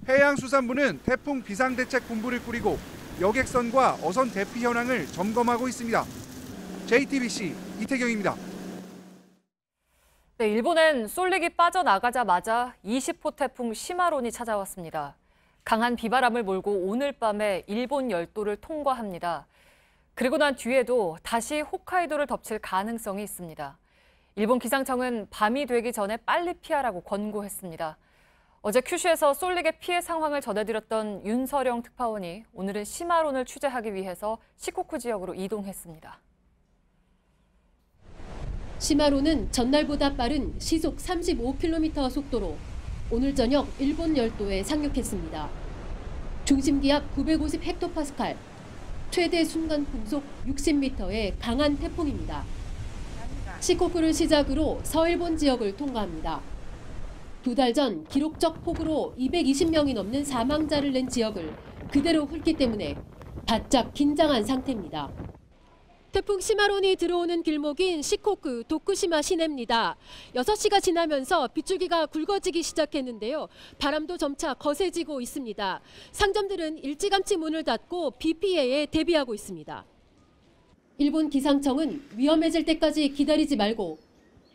Speaker 24: 해양수산부는 태풍 비상대책본부를 꾸리고 여객선과 어선 대피 현황을 점검하고 있습니다. JTBC 이태경입니다.
Speaker 1: 네, 일본엔 쏠릭이 빠져나가자마자 20호 태풍 시마론이 찾아왔습니다. 강한 비바람을 몰고 오늘 밤에 일본 열도를 통과합니다. 그리고 난 뒤에도 다시 홋카이도를 덮칠 가능성이 있습니다. 일본 기상청은 밤이 되기 전에 빨리 피하라고 권고했습니다. 어제 큐슈에서 쏠릭의 피해 상황을 전해드렸던 윤서령 특파원이 오늘은 시마론을 취재하기 위해서 시코쿠 지역으로 이동했습니다.
Speaker 26: 시마론은 전날보다 빠른 시속 35km 속도로 오늘 저녁 일본 열도에 상륙했습니다. 중심기압 950헥토파스칼, 최대 순간 풍속 60m의 강한 태풍입니다. 시코쿠를 시작으로 서일본 지역을 통과합니다. 2달 전 기록적 폭우로 220명이 넘는 사망자를 낸 지역을 그대로 훑기 때문에 바짝 긴장한 상태입니다. 태풍 시마론이 들어오는 길목인 시코쿠 도쿠시마 시내입니다. 6시가 지나면서 빗줄기가 굵어지기 시작했는데요. 바람도 점차 거세지고 있습니다. 상점들은 일찌감치 문을 닫고 비 피해에 대비하고 있습니다. 일본 기상청은 위험해질 때까지 기다리지 말고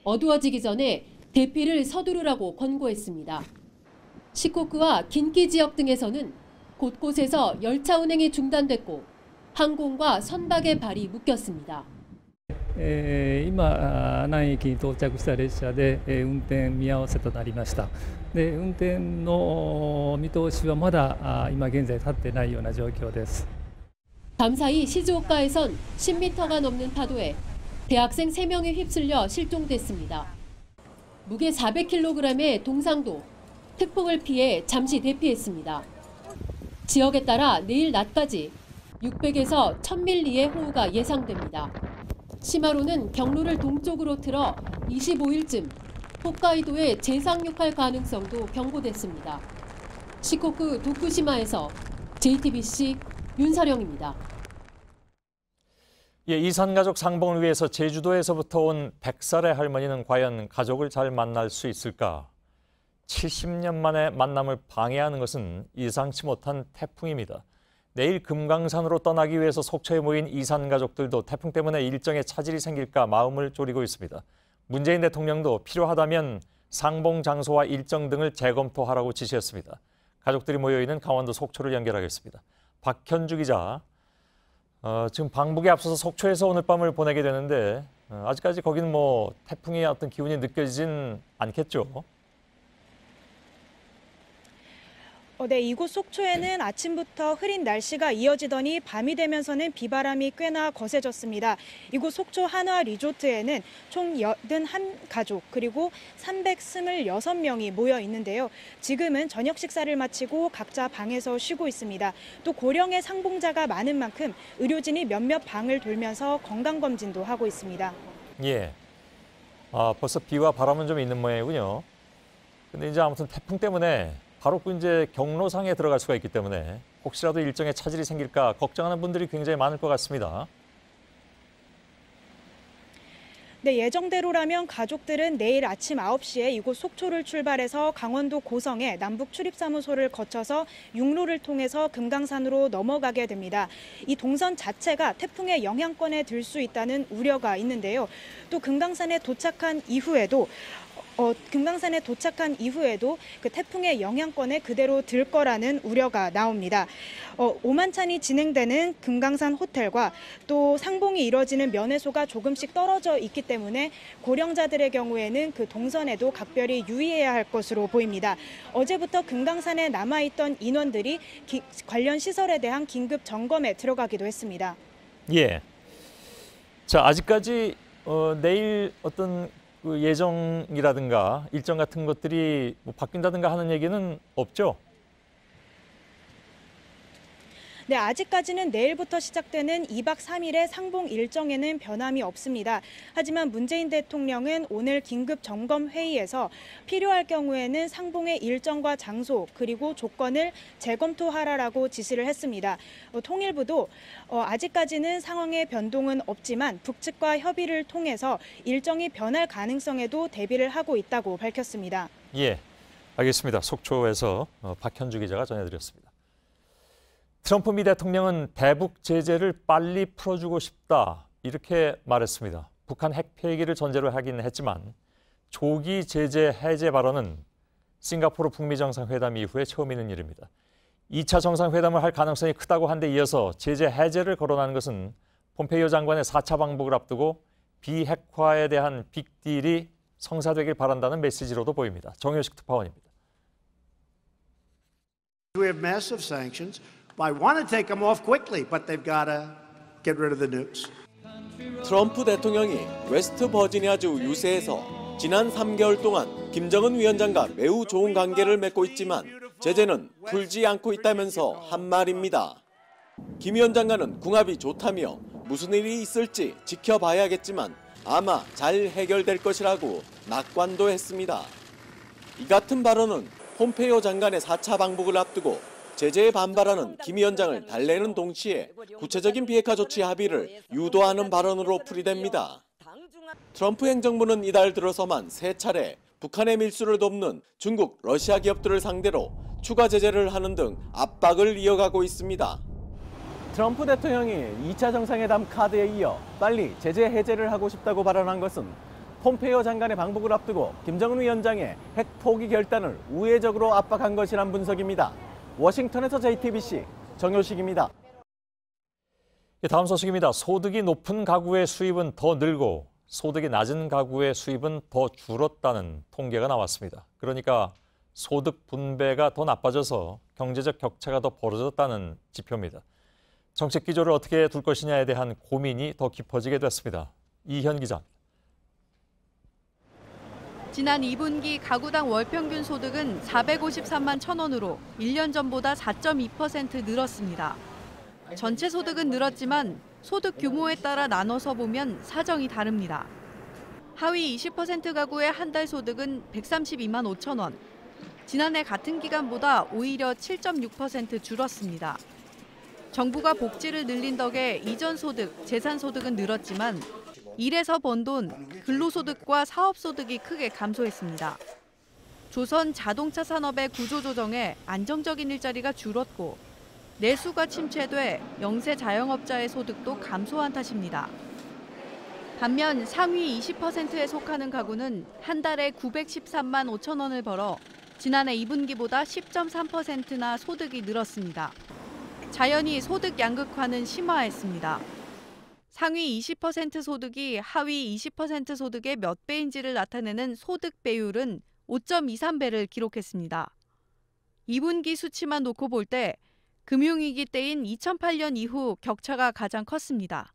Speaker 26: 어두워지기 전에 대피를 서두르라고 권고했습니다. 시코쿠와 긴키 지역 등에서는 곳곳에서 열차 운행이 중단됐고 항공과 선박의 발이 묶였습니다.
Speaker 27: 今、南駅に到着した列車で運転見合わせとなりました。で、運転の見通しはまだ今現在立ってないような状況です。
Speaker 26: 밤사이 시즈오카에선 10m가 넘는 파도에 대학생 3명이 휩쓸려 실종됐습니다. 무게 400kg의 동상도 태풍을 피해 잠시 대피했습니다. 지역에 따라 내일 낮까지 600에서 1000밀리의 호우가 예상됩니다. 시마로는 경로를 동쪽으로 틀어 25일쯤 홋카이도에 재상륙할 가능성도 경고됐습니다. 시코쿠 도쿠시마에서 JTBC 윤서령입니다.
Speaker 4: 예, 이산가족 상봉을 위해서 제주도에서부터 온 100살의 할머니는 과연 가족을 잘 만날 수 있을까? 70년 만에 만남을 방해하는 것은 예상치 못한 태풍입니다. 내일 금강산으로 떠나기 위해서 속초에 모인 이산가족들도 태풍 때문에 일정에 차질이 생길까 마음을 졸이고 있습니다. 문재인 대통령도 필요하다면 상봉 장소와 일정 등을 재검토하라고 지시했습니다. 가족들이 모여있는 강원도 속초를 연결하겠습니다. 박현주 기자, 지금 방북에 앞서서 속초에서 오늘 밤을 보내게 되는데 아직까지 거기는 뭐 태풍의 어떤 기운이 느껴지진 않겠죠?
Speaker 5: 네, 이곳 속초에는 아침부터 흐린 날씨가 이어지더니 밤이 되면서는 비바람이 꽤나 거세졌습니다. 이곳 속초 한화 리조트에는 총 81가족 그리고 326명이 모여 있는데요. 지금은 저녁 식사를 마치고 각자 방에서 쉬고 있습니다. 또 고령의 상봉자가 많은 만큼 의료진이 몇몇 방을 돌면서 건강검진도 하고 있습니다.
Speaker 4: 예, 벌써 비와 바람은 좀 있는 모양이군요. 근데 이제 아무튼 태풍 때문에 바로 이제 경로상에 들어갈 수가 있기 때문에 혹시라도 일정에 차질이 생길까 걱정하는 분들이 굉장히 많을 것 같습니다.
Speaker 5: 네, 예정대로라면 가족들은 내일 아침 9시에 이곳 속초를 출발해서 강원도 고성의 남북 출입사무소를 거쳐서 육로를 통해서 금강산으로 넘어가게 됩니다. 이 동선 자체가 태풍의 영향권에 들 수 있다는 우려가 있는데요. 또 금강산에 도착한 이후에도 그 태풍의 영향권에 그대로 들 거라는 우려가 나옵니다. 오만찬이 진행되는 금강산 호텔과 또 상봉이 이뤄지는 면회소가 조금씩 떨어져 있기 때문에 고령자들의 경우에는 그 동선에도 각별히 유의해야 할 것으로 보입니다. 어제부터 금강산에 남아있던 인원들이 관련 시설에 대한 긴급 점검에 들어가기도 했습니다.
Speaker 4: 예. 자, 아직까지 내일 어떤 그 예정이라든가 일정 같은 것들이 뭐 바뀐다든가 하는 얘기는 없죠?
Speaker 5: 네, 아직까지는 내일부터 시작되는 2박 3일의 상봉 일정에는 변함이 없습니다. 하지만 문재인 대통령은 오늘 긴급 점검 회의에서 필요할 경우에는 상봉의 일정과 장소 그리고 조건을 재검토하라라고 지시를 했습니다. 통일부도 아직까지는 상황의 변동은 없지만 북측과 협의를 통해서 일정이 변할 가능성에도 대비를 하고 있다고 밝혔습니다.
Speaker 4: 예, 알겠습니다. 속초에서 박현주 기자가 전해드렸습니다. 트럼프 미 대통령은 대북 제재를 빨리 풀어주고 싶다 이렇게 말했습니다. 북한 핵 폐기를 전제로 하긴 했지만 조기 제재 해제 발언은 싱가포르 북미 정상회담 이후에 처음 있는 일입니다. 2차 정상회담을 할 가능성이 크다고 한 데 이어서 제재 해제를 거론하는 것은 폼페이오 장관의 4차 방북을 앞두고 비핵화에 대한 빅딜이 성사되길 바란다는 메시지로도 보입니다. 정효식 특파원입니다.
Speaker 8: We have massive sanctions. I want to take them off quickly, but they've got to get rid of the nukes.
Speaker 9: 트럼프 대통령이 웨스트 버지니아주 유세에서 지난 3개월 동안 김정은 위원장과 매우 좋은 관계를 맺고 있지만 제재는 풀지 않고 있다면서 한 말입니다. 김 위원장과는 궁합이 좋다며 무슨 일이 있을지 지켜봐야겠지만 아마 잘 해결될 것이라고 낙관도 했습니다. 이 같은 발언은 폼페이오 장관의 4차 방북을 앞두고 제재에 반발하는 김 위원장을 달래는 동시에 구체적인 비핵화 조치 합의를 유도하는 발언으로 풀이됩니다. 트럼프 행정부는 이달 들어서만 3차례 북한의 밀수를 돕는 중국, 러시아 기업들을 상대로 추가 제재를 하는 등 압박을 이어가고 있습니다.
Speaker 10: 트럼프 대통령이 2차 정상회담 카드에 이어 빨리 제재 해제를 하고 싶다고 발언한 것은 폼페이오 장관의 방북을 앞두고 김정은 위원장의 핵 포기 결단을 우회적으로 압박한 것이란 분석입니다. 워싱턴에서 JTBC 정효식입니다.
Speaker 4: 다음 소식입니다. 소득이 높은 가구의 수입은 더 늘고 소득이 낮은 가구의 수입은 더 줄었다는 통계가 나왔습니다. 그러니까 소득 분배가 더 나빠져서 경제적 격차가 더 벌어졌다는 지표입니다. 정책 기조를 어떻게 둘 것이냐에 대한 고민이 더 깊어지게 됐습니다. 이현 기자.
Speaker 2: 지난 2분기 가구당 월평균 소득은 453만 1,000원으로 1년 전보다 4.2% 늘었습니다. 전체 소득은 늘었지만 소득 규모에 따라 나눠서 보면 사정이 다릅니다. 하위 20% 가구의 한 달 소득은 132만 5천 원. 지난해 같은 기간보다 오히려 7.6% 줄었습니다. 정부가 복지를 늘린 덕에 이전 소득, 재산 소득은 늘었지만 일에서 번 돈, 근로소득과 사업소득이 크게 감소했습니다. 조선 자동차 산업의 구조조정에 안정적인 일자리가 줄었고 내수가 침체돼 영세 자영업자의 소득도 감소한 탓입니다. 반면 상위 20%에 속하는 가구는 한 달에 913만 5천 원을 벌어 지난해 2분기보다 10.3%나 소득이 늘었습니다. 자연히 소득 양극화는 심화했습니다. 상위 20% 소득이 하위 20% 소득의 몇 배인지를 나타내는 소득 배율은 5.23배를 기록했습니다. 2분기 수치만 놓고 볼 때 금융위기 때인 2008년 이후 격차가 가장 컸습니다.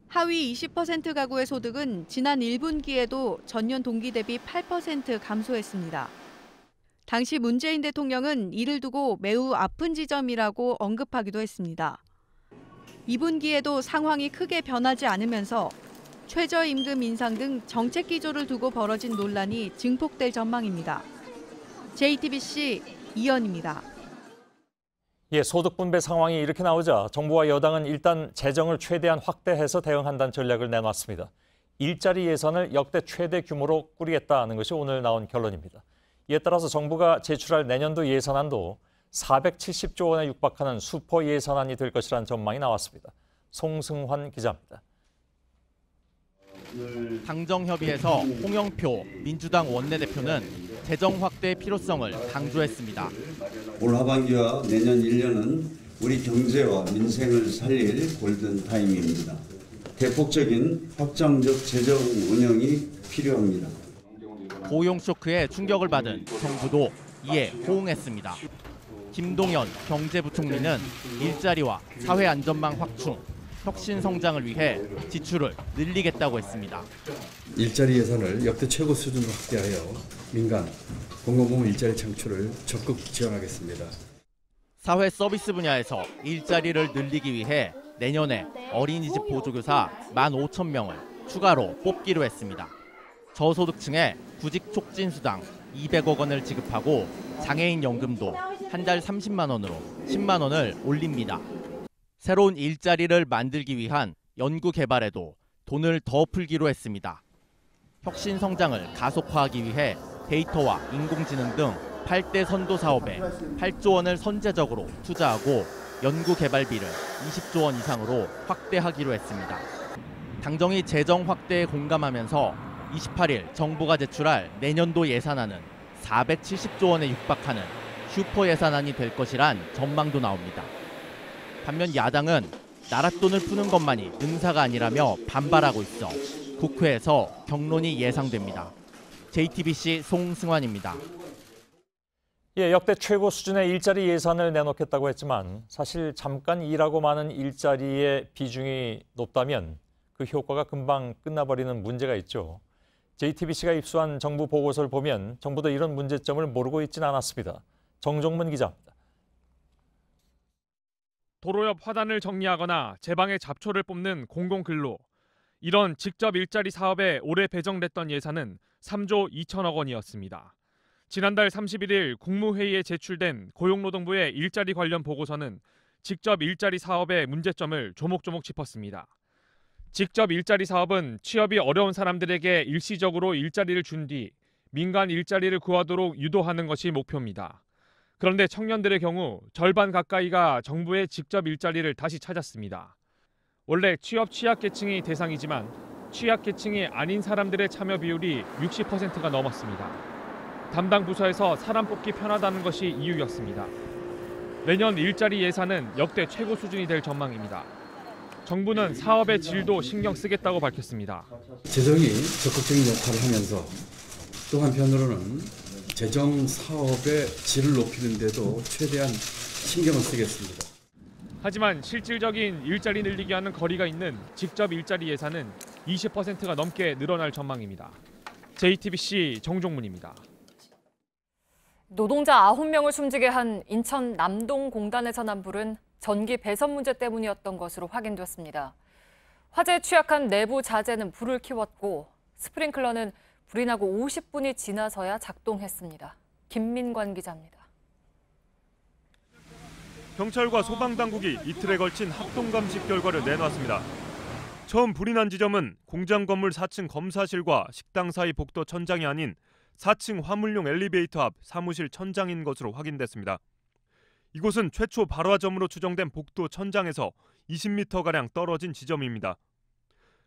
Speaker 2: 하위 20% 가구의 소득은 지난 1분기에도 전년 동기 대비 8% 감소했습니다. 당시 문재인 대통령은 이를 두고 매우 아픈 지점이라고 언급하기도 했습니다. 2분기에도 상황이 크게 변하지 않으면서 최저임금 인상 등 정책 기조를 두고 벌어진 논란이 증폭될 전망입니다. JTBC 이현입니다.
Speaker 4: 예, 소득 분배 상황이 이렇게 나오자 정부와 여당은 일단 재정을 최대한 확대해서 대응한다는 전략을 내놨습니다. 일자리 예산을 역대 최대 규모로 꾸리겠다는 것이 오늘 나온 결론입니다. 이에 따라서 정부가 제출할 내년도 예산안도 470조 원에 육박하는 슈퍼 예산안이 될 것이라는 전망이 나왔습니다. 송승환 기자입니다.
Speaker 10: 당정협의에서 홍영표 민주당 원내대표는 재정 확대의 필요성을 강조했습니다.
Speaker 11: 올 하반기와 내년 1년은 우리 경제와 민생을 살릴 골든타임입니다. 대폭적인 확장적 재정 운영이 필요합니다.
Speaker 10: 고용 쇼크에 충격을 받은 정부도 이에 호응했습니다. 김동연 경제부총리는 일자리와 사회 안전망 확충, 혁신 성장을 위해 지출을 늘리겠다고 했습니다.
Speaker 12: 일자리 예산을 역대 최고 수준으로 확대하여 민간, 공공부문 일자리 창출을 적극 지원하겠습니다.
Speaker 10: 사회 서비스 분야에서 일자리를 늘리기 위해 내년에 어린이집 보조교사 15,000명을 추가로 뽑기로 했습니다. 저소득층에 구직 촉진 수당 200억 원을 지급하고 장애인 연금도 한 달 30만 원으로 10만 원을 올립니다. 새로운 일자리를 만들기 위한 연구 개발에도 돈을 더 풀기로 했습니다. 혁신 성장을 가속화하기 위해 데이터와 인공지능 등 8대 선도 사업에 8조 원을 선제적으로 투자하고 연구 개발비를 20조 원 이상으로 확대하기로 했습니다. 당정이 재정 확대에 공감하면서 28일 정부가 제출할 내년도 예산안은 470조 원에 육박하는 슈퍼 예산안이 될 것이란 전망도 나옵니다. 반면 야당은 나랏돈을 푸는 것만이 능사가 아니라며 반발하고 있어 국회에서 격론이 예상됩니다. JTBC 송승환입니다.
Speaker 4: 예, 역대 최고 수준의 일자리 예산을 내놓겠다고 했지만 사실 잠깐 일하고 마는 일자리의 비중이 높다면 그 효과가 금방 끝나버리는 문제가 있죠. JTBC가 입수한 정부 보고서를 보면 정부도 이런 문제점을 모르고 있지는 않았습니다. 정종문 기자입니다.
Speaker 13: 도로 옆 화단을 정리하거나 제방의 잡초를 뽑는 공공근로. 이런 직접 일자리 사업에 올해 배정됐던 예산은 3조 2천억 원이었습니다. 지난달 31일 국무회의에 제출된 고용노동부의 일자리 관련 보고서는 직접 일자리 사업의 문제점을 조목조목 짚었습니다. 직접 일자리 사업은 취업이 어려운 사람들에게 일시적으로 일자리를 준 뒤 민간 일자리를 구하도록 유도하는 것이 목표입니다. 그런데 청년들의 경우 절반 가까이가 정부의 직접 일자리를 다시 찾았습니다. 원래 취업 취약계층이 대상이지만 취약계층이 아닌 사람들의 참여 비율이 60%가 넘었습니다. 담당 부서에서 사람 뽑기 편하다는 것이 이유였습니다. 내년 일자리 예산은 역대 최고 수준이 될 전망입니다. 정부는 사업의 질도 신경 쓰겠다고 밝혔습니다.
Speaker 12: 재정이 적극적인 역할을 하면서 또 한편으로는 재정 사업의 질을 높이는 데도 최대한 신경을 쓰겠습니다.
Speaker 13: 하지만 실질적인 일자리 늘리기 와는 거리가 있는 직접 일자리 예산은 20%가 넘게 늘어날 전망입니다. JTBC 정종문입니다.
Speaker 1: 노동자 9명을 숨지게 한 인천 남동공단에서 난 불은 전기 배선 문제 때문이었던 것으로 확인됐습니다. 화재에 취약한 내부 자재는 불을 키웠고 스프링클러는 불이 나고 50분이 지나서야 작동했습니다. 김민관 기자입니다.
Speaker 13: 경찰과 소방당국이 이틀에 걸친 합동감식 결과를 내놨습니다. 처음 불이 난 지점은 공장 건물 4층 검사실과 식당 사이 복도 천장이 아닌 4층 화물용 엘리베이터 앞 사무실 천장인 것으로 확인됐습니다. 이곳은 최초 발화점으로 추정된 복도 천장에서 20m가량 떨어진 지점입니다.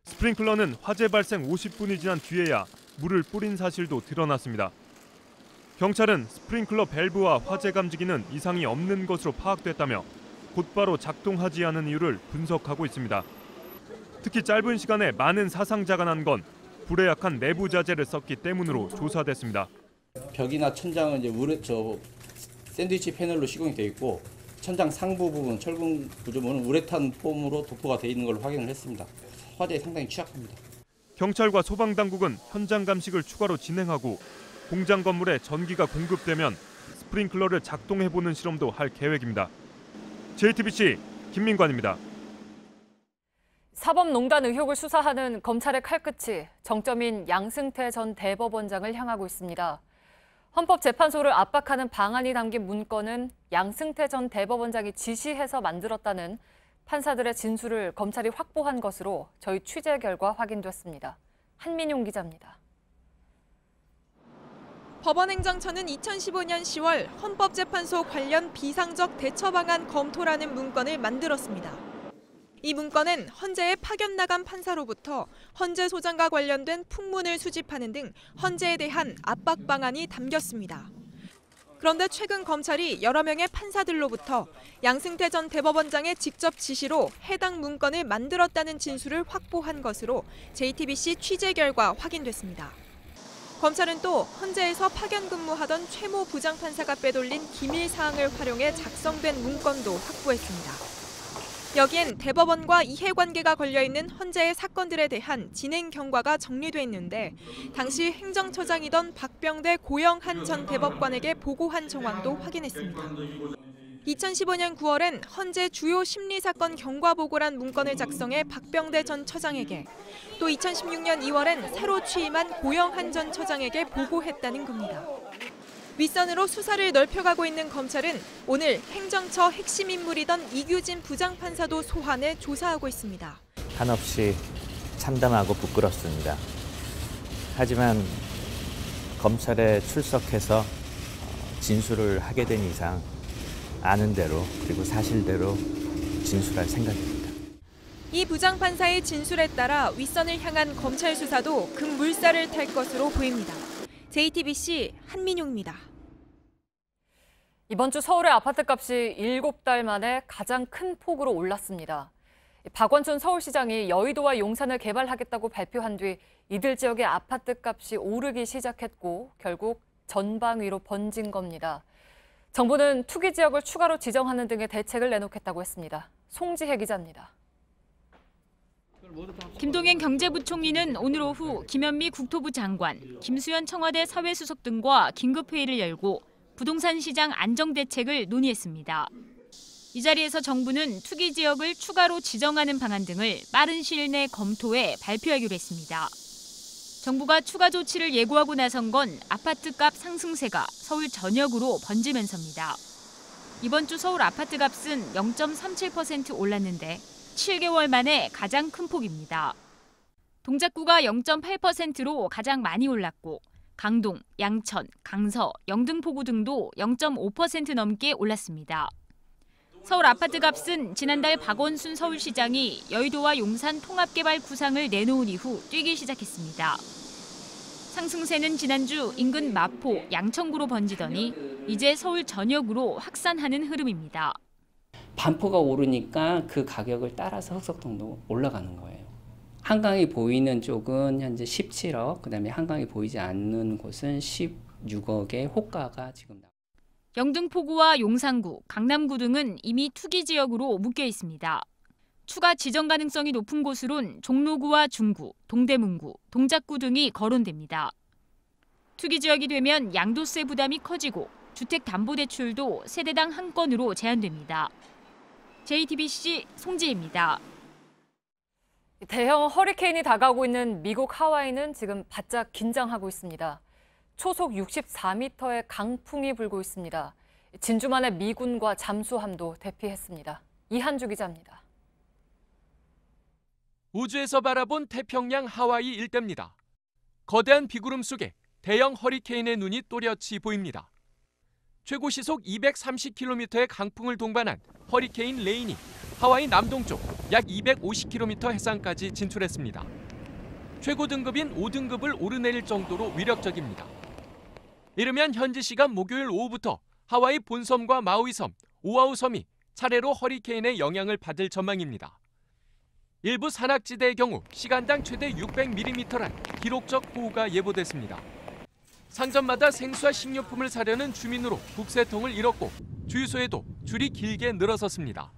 Speaker 13: 스프링클러는 화재 발생 50분이 지난 뒤에야 물을 뿌린 사실도 드러났습니다. 경찰은 스프링클러 밸브와 화재 감지기는 이상이 없는 것으로 파악됐다며 곧바로 작동하지 않은 이유를 분석하고 있습니다. 특히 짧은 시간에 많은 사상자가 난 건 불에 약한 내부 자재를 썼기 때문으로 조사됐습니다.
Speaker 14: 벽이나 천장은 이제 샌드위치 패널로 시공이 되어 있고 천장 상부 부분 철근 구조물은 우레탄 폼으로 도포가 되어 있는 걸로 확인을 했습니다. 화재에 상당히 취약합니다.
Speaker 13: 경찰과 소방당국은 현장 감식을 추가로 진행하고 공장 건물에 전기가 공급되면 스프링클러를 작동해보는 실험도 할 계획입니다. JTBC 김민관입니다.
Speaker 1: 사법농단 의혹을 수사하는 검찰의 칼끝이 정점인 양승태 전 대법원장을 향하고 있습니다. 헌법재판소를 압박하는 방안이 담긴 문건은 양승태 전 대법원장이 지시해서 만들었다는 판사들의 진술을 검찰이 확보한 것으로 저희 취재 결과 확인됐습니다. 한민용 기자입니다.
Speaker 3: 법원행정처는 2015년 10월 헌법재판소 관련 비상적 대처 방안 검토라는 문건을 만들었습니다. 이 문건은 헌재에 파견 나간 판사로부터 헌재 소장과 관련된 풍문을 수집하는 등 헌재에 대한 압박 방안이 담겼습니다. 그런데 최근 검찰이 여러 명의 판사들로부터 양승태 전 대법원장의 직접 지시로 해당 문건을 만들었다는 진술을 확보한 것으로 JTBC 취재 결과 확인됐습니다. 검찰은 또 헌재에서 파견 근무하던 최모 부장판사가 빼돌린 기밀 사항을 활용해 작성된 문건도 확보했습니다. 여기엔 대법원과 이해관계가 걸려있는 헌재의 사건들에 대한 진행 경과가 정리돼 있는데 당시 행정처장이던 박병대 고영한 전 대법관에게 보고한 정황도 확인했습니다. 2015년 9월엔 헌재 주요 심리사건 경과보고란 문건을 작성해 박병대 전 처장에게, 또 2016년 2월엔 새로 취임한 고영한 전 처장에게 보고했다는 겁니다. 윗선으로 수사를 넓혀가고 있는 검찰은 오늘 행정처 핵심 인물이던 이규진 부장판사도 소환해 조사하고 있습니다.
Speaker 15: 한없이 참담하고 부끄럽습니다. 하지만 검찰에 출석해서 진술을 하게 된 이상 아는 대로 그리고 사실대로 진술할 생각입니다.
Speaker 3: 이 부장판사의 진술에 따라 윗선을 향한 검찰 수사도 급물살을 탈 것으로 보입니다. JTBC 한민용입니다.
Speaker 1: 이번 주 서울의 아파트값이 7달 만에 가장 큰 폭으로 올랐습니다. 박원순 서울시장이 여의도와 용산을 개발하겠다고 발표한 뒤 이들 지역의 아파트값이 오르기 시작했고 결국 전방위로 번진 겁니다. 정부는 투기 지역을 추가로 지정하는 등의 대책을 내놓겠다고 했습니다. 송지혜 기자입니다.
Speaker 16: 김동연 경제부총리는 오늘 오후 김현미 국토부 장관, 김수현 청와대 사회수석 등과 긴급회의를 열고 부동산 시장 안정 대책을 논의했습니다. 이 자리에서 정부는 투기 지역을 추가로 지정하는 방안 등을 빠른 시일 내 검토해 발표하기로 했습니다. 정부가 추가 조치를 예고하고 나선 건 아파트값 상승세가 서울 전역으로 번지면서입니다. 이번 주 서울 아파트값은 0.37% 올랐는데 7개월 만에 가장 큰 폭입니다. 동작구가 0.8%로 가장 많이 올랐고 강동, 양천, 강서, 영등포구 등도 0.5% 넘게 올랐습니다. 서울 아파트값은 지난달 박원순 서울시장이 여의도와 용산 통합개발 구상을 내놓은 이후 뛰기 시작했습니다. 상승세는 지난주 인근 마포, 양천구로 번지더니 이제 서울 전역으로 확산하는 흐름입니다.
Speaker 17: 반포가 오르니까 그 가격을 따라서 흑석동도 올라가는 거예요. 한강이 보이는 쪽은 현재 17억, 그다음에 한강이 보이지 않는 곳은 16억의 호가가 지금 나옵니다.
Speaker 16: 영등포구와 용산구, 강남구 등은 이미 투기 지역으로 묶여 있습니다. 추가 지정 가능성이 높은 곳으론 종로구와 중구, 동대문구, 동작구 등이 거론됩니다. 투기 지역이 되면 양도세 부담이 커지고 주택담보대출도 세대당 한 건으로 제한됩니다. JTBC 송지혜입니다.
Speaker 1: 대형 허리케인이 다가오고 있는 미국 하와이는 지금 바짝 긴장하고 있습니다. 초속 64m의 강풍이 불고 있습니다. 진주만의 미군과 잠수함도 대피했습니다. 이한주 기자입니다.
Speaker 6: 우주에서 바라본 태평양 하와이 일대입니다. 거대한 비구름 속에 대형 허리케인의 눈이 또렷이 보입니다. 최고 시속 230km의 강풍을 동반한 허리케인 레인이 하와이 남동쪽 약 250km 해상까지 진출했습니다. 최고 등급인 5등급을 오르내릴 정도로 위력적입니다. 이르면 현지 시간 목요일 오후부터 하와이 본섬과 마우이섬, 오아후 섬이 차례로 허리케인의 영향을 받을 전망입니다. 일부 산악지대의 경우 시간당 최대 600mm란 기록적 호우가 예보됐습니다. 상점마다 생수와 식료품을 사려는 주민으로 국세통을 잃었고 주유소에도 줄이 길게 늘어섰습니다.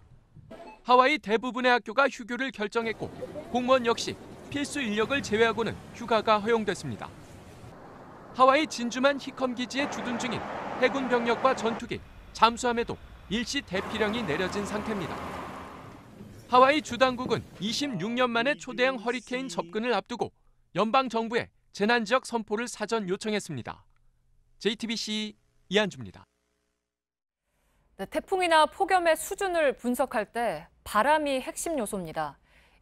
Speaker 6: 하와이 대부분의 학교가 휴교를 결정했고 공무원 역시 필수 인력을 제외하고는 휴가가 허용됐습니다. 하와이 진주만 히컴 기지에 주둔 중인 해군 병력과 전투기, 잠수함에도 일시 대피령이 내려진 상태입니다. 하와이 주당국은 26년 만에 초대형 허리케인 접근을 앞두고 연방 정부에 재난지역 선포를 사전 요청했습니다. JTBC 이한주입니다.
Speaker 1: 네, 태풍이나 폭염의 수준을 분석할 때 바람이 핵심 요소입니다.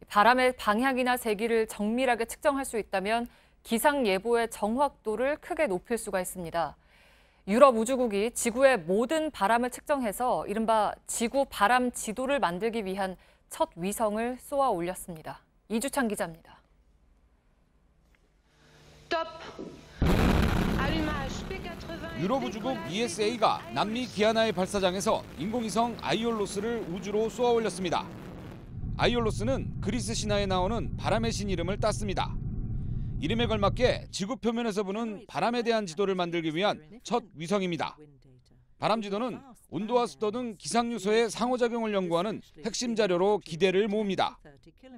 Speaker 1: 바람의 방향이나 세기를 정밀하게 측정할 수 있다면 기상 예보의 정확도를 크게 높일 수가 있습니다. 유럽 우주국이 지구의 모든 바람을 측정해서 이른바 지구 바람 지도를 만들기 위한 첫 위성을 쏘아 올렸습니다. 이주찬 기자입니다.
Speaker 18: 유럽 우주국 ESA가 남미 기아나의 발사장에서 인공위성 아이올로스를 우주로 쏘아 올렸습니다. 아이올로스는 그리스 신화에 나오는 바람의 신 이름을 땄습니다. 이름에 걸맞게 지구 표면에서 부는 바람에 대한 지도를 만들기 위한 첫 위성입니다. 바람 지도는 온도와 습도 등 기상 요소의 상호작용을 연구하는 핵심 자료로 기대를 모읍니다.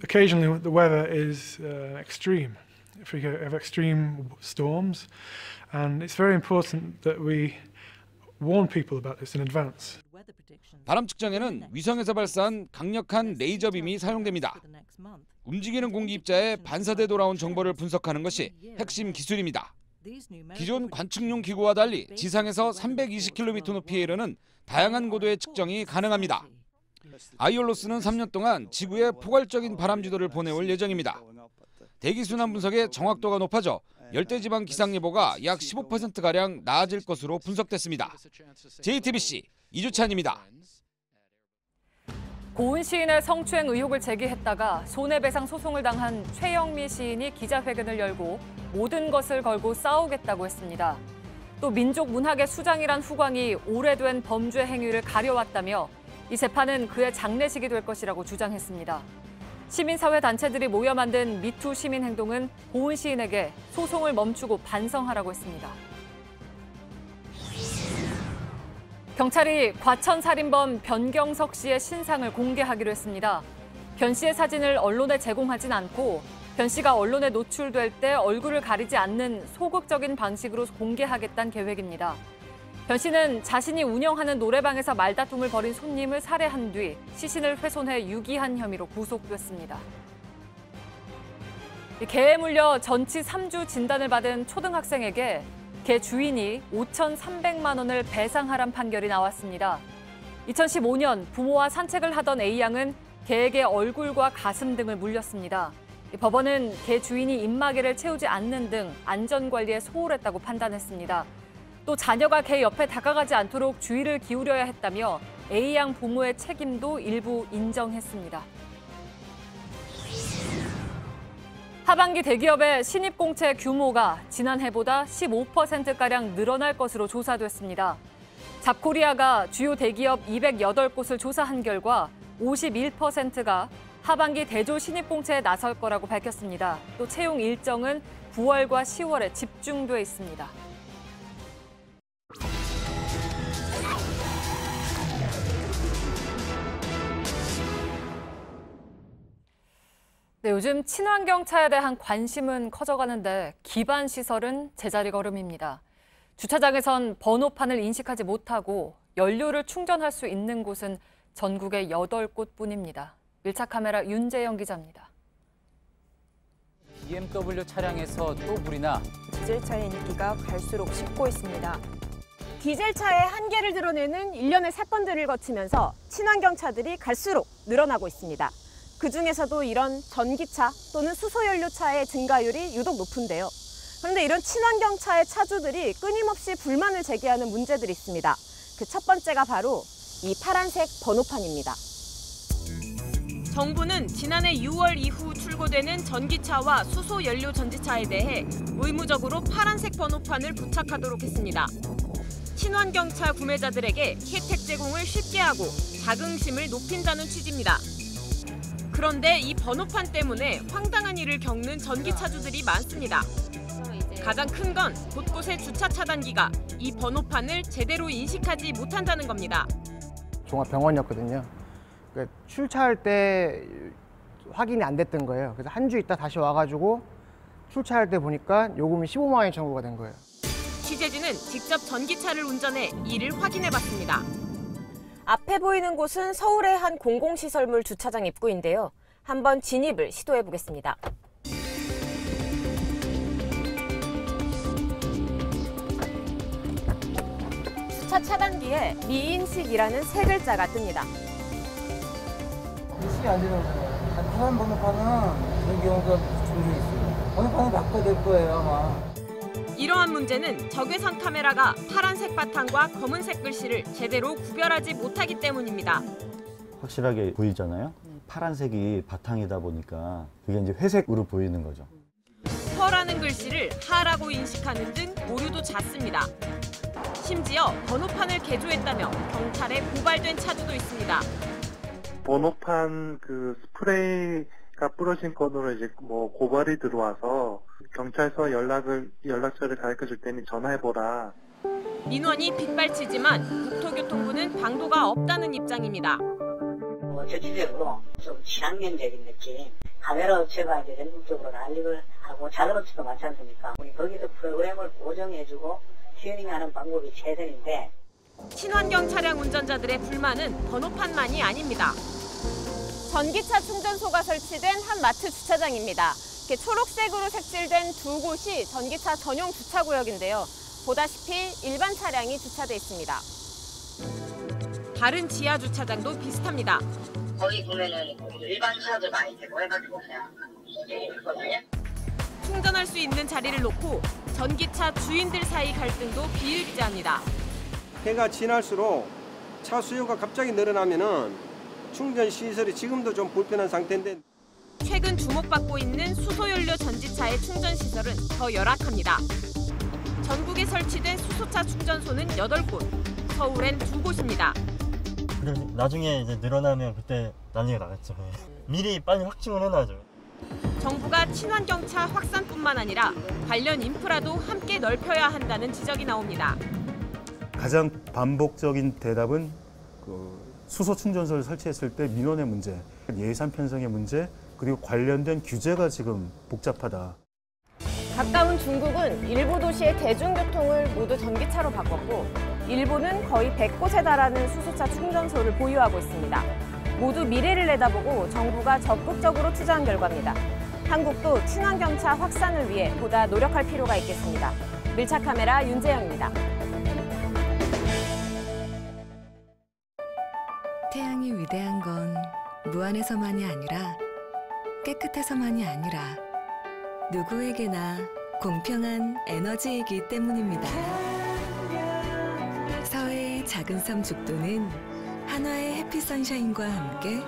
Speaker 19: Occasionally the weather is extreme. If we have extreme storms, and it's very important that we warn people about this in advance.
Speaker 18: 바람 측정에는 위성에서 발사한 강력한 레이저 빔이 사용됩니다. 움직이는 공기 입자에 반사돼 돌아온 정보를 분석하는 것이 핵심 기술입니다. 기존 관측용 기구와 달리 지상에서 320km 높이에 이르는 다양한 고도의 측정이 가능합니다. 아이올로스는 3년 동안 지구에 포괄적인 바람 지도를 보내올 예정입니다. 대기 순환 분석의 정확도가 높아져 열대지방 기상 예보가 약 15%가량 나아질 것으로 분석됐습니다. JTBC 이주찬입니다.
Speaker 1: 고은 시인의 성추행 의혹을 제기했다가 손해배상 소송을 당한 최영미 시인이 기자회견을 열고 모든 것을 걸고 싸우겠다고 했습니다. 또 민족 문학의 수장이란 후광이 오래된 범죄 행위를 가려왔다며 이 재판은 그의 장례식이 될 것이라고 주장했습니다. 시민사회 단체들이 모여 만든 미투 시민행동은 고은 시인에게 소송을 멈추고 반성하라고 했습니다. 경찰이 과천살인범 변경석 씨의 신상을 공개하기로 했습니다. 변 씨의 사진을 언론에 제공하진 않고 변 씨가 언론에 노출될 때 얼굴을 가리지 않는 소극적인 방식으로 공개하겠다는 계획입니다. 변 씨는 자신이 운영하는 노래방에서 말다툼을 벌인 손님을 살해한 뒤 시신을 훼손해 유기한 혐의로 구속됐습니다. 개에 물려 전치 3주 진단을 받은 초등학생에게 개 주인이 5,300만 원을 배상하란 판결이 나왔습니다. 2015년 부모와 산책을 하던 A양은 개에게 얼굴과 가슴 등을 물렸습니다. 법원은 개 주인이 입마개를 채우지 않는 등 안전관리에 소홀했다고 판단했습니다. 또 자녀가 개 옆에 다가가지 않도록 주의를 기울여야 했다며 A양 부모의 책임도 일부 인정했습니다. 하반기 대기업의 신입공채 규모가 지난해보다 15%가량 늘어날 것으로 조사됐습니다. 잡코리아가 주요 대기업 208곳을 조사한 결과 51%가 하반기 대졸 신입공채에 나설 거라고 밝혔습니다. 또 채용 일정은 9월과 10월에 집중돼 있습니다. 네, 요즘 친환경차에 대한 관심은 커져가는데 기반 시설은 제자리 걸음입니다. 주차장에선 번호판을 인식하지 못하고 연료를 충전할 수 있는 곳은 전국에 8곳뿐입니다. 밀착 카메라 윤재영 기자입니다.
Speaker 7: BMW 차량에서 또 불이 나
Speaker 20: 디젤차의 인기가 갈수록 식고 있습니다. 디젤차의 한계를 드러내는 일련의 사건들을 거치면서 친환경차들이 갈수록 늘어나고 있습니다. 그중에서도 이런 전기차 또는 수소연료차의 증가율이 유독 높은데요. 그런데 이런 친환경차의 차주들이 끊임없이 불만을 제기하는 문제들이 있습니다. 그 첫 번째가 바로 이 파란색 번호판입니다.
Speaker 3: 정부는 지난해 6월 이후 출고되는 전기차와 수소연료 전지차에 대해 의무적으로 파란색 번호판을 부착하도록 했습니다. 친환경차 구매자들에게 혜택 제공을 쉽게 하고 자긍심을 높인다는 취지입니다. 그런데 이 번호판 때문에 황당한 일을 겪는 전기차주들이 많습니다. 가장 큰 건 곳곳의 주차 차단기가 이 번호판을 제대로 인식하지 못한다는 겁니다.
Speaker 21: 종합병원이었거든요. 그러니까 출차할 때 확인이 안 됐던 거예요. 그래서 한 주 있다 다시 와가지고 출차할 때 보니까 요금이 15만 원이 청구가 된 거예요.
Speaker 3: 취재진은 직접 전기차를 운전해 이를 확인해봤습니다.
Speaker 20: 앞에 보이는 곳은 서울의 한 공공시설물 주차장 입구인데요. 한번 진입을 시도해보겠습니다. 주차 차단기에 미인식이라는 세 글자가 뜹니다.
Speaker 22: 인식이 안 되는 거잖아요. 파란 번호판은 그런 경우가 종종 있어요. 번호판을 바꿔야 될 거예요, 아마.
Speaker 3: 이러한 문제는 적외선 카메라가 파란색 바탕과 검은색 글씨를 제대로 구별하지 못하기 때문입니다.
Speaker 23: 확실하게 보이잖아요. 파란색이 바탕이다 보니까 그게 이제 회색으로 보이는 거죠.
Speaker 3: 허라는 글씨를 하라고 인식하는 등 오류도 잦습니다. 심지어 번호판을 개조했다며 경찰에 고발된 차주도 있습니다.
Speaker 24: 번호판 그 스프레이가 뿌려진 건으로 이제 뭐 고발이 들어와서 경찰서 연락처를 가르쳐 줄 테니 전화해보라.
Speaker 3: 민원이 빗발치지만 국토교통부는 방도가 없다는 입장입니다.
Speaker 25: 전체적으로 좀 친환경적인 느낌, 카메라 업체가 이제 전국적으로 난립을 하고 자동 업체도 많지 않습니까? 우리 거기서 프로그램을 보정해주고 튜닝하는 방법이 최선인데.
Speaker 3: 친환경 차량 운전자들의 불만은 번호판만이 아닙니다.
Speaker 20: 전기차 충전소가 설치된 한 마트 주차장입니다. 이렇게 초록색으로 색칠된 두 곳이 전기차 전용 주차구역인데요. 보다시피 일반 차량이 주차돼 있습니다.
Speaker 3: 다른 지하 주차장도 비슷합니다.
Speaker 25: 거기 보면은 일반 차들 많이 되고 해가지고 그냥 있거든요.
Speaker 3: 충전할 수 있는 자리를 놓고 전기차 주인들 사이 갈등도 비일비재합니다.
Speaker 28: 해가 지날수록 차 수요가 갑자기 늘어나면은 충전 시설이 지금도 좀 불편한 상태인데
Speaker 3: 최근 주목받고 있는 수소연료 전지차의 충전 시설은 더 열악합니다. 전국에 설치된 수소차 충전소는 8곳, 서울엔 2곳입니다.
Speaker 29: 나중에 이제 늘어나면 그때 난리가 나겠죠. 미리 빨리 확충을 해놔야죠.
Speaker 3: 정부가 친환경차 확산뿐만 아니라 관련 인프라도 함께 넓혀야 한다는 지적이 나옵니다.
Speaker 30: 가장 반복적인 대답은 수소 충전소를 설치했을 때 민원의 문제, 예산 편성의 문제, 그리고 관련된 규제가 지금 복잡하다.
Speaker 20: 가까운 중국은 일부 도시의 대중교통을 모두 전기차로 바꿨고 일본은 거의 100곳에 달하는 수소차 충전소를 보유하고 있습니다. 모두 미래를 내다보고 정부가 적극적으로 투자한 결과입니다. 한국도 친환경차 확산을 위해 보다 노력할 필요가 있겠습니다. 밀착 카메라 윤재영입니다.
Speaker 31: 태양이 위대한 건 무한해서만이 아니라 깨끗해서만이 아니라 누구에게나 공평한 에너지이기 때문입니다. 서해의 작은 섬 죽도는 한화의 해피선샤인과 함께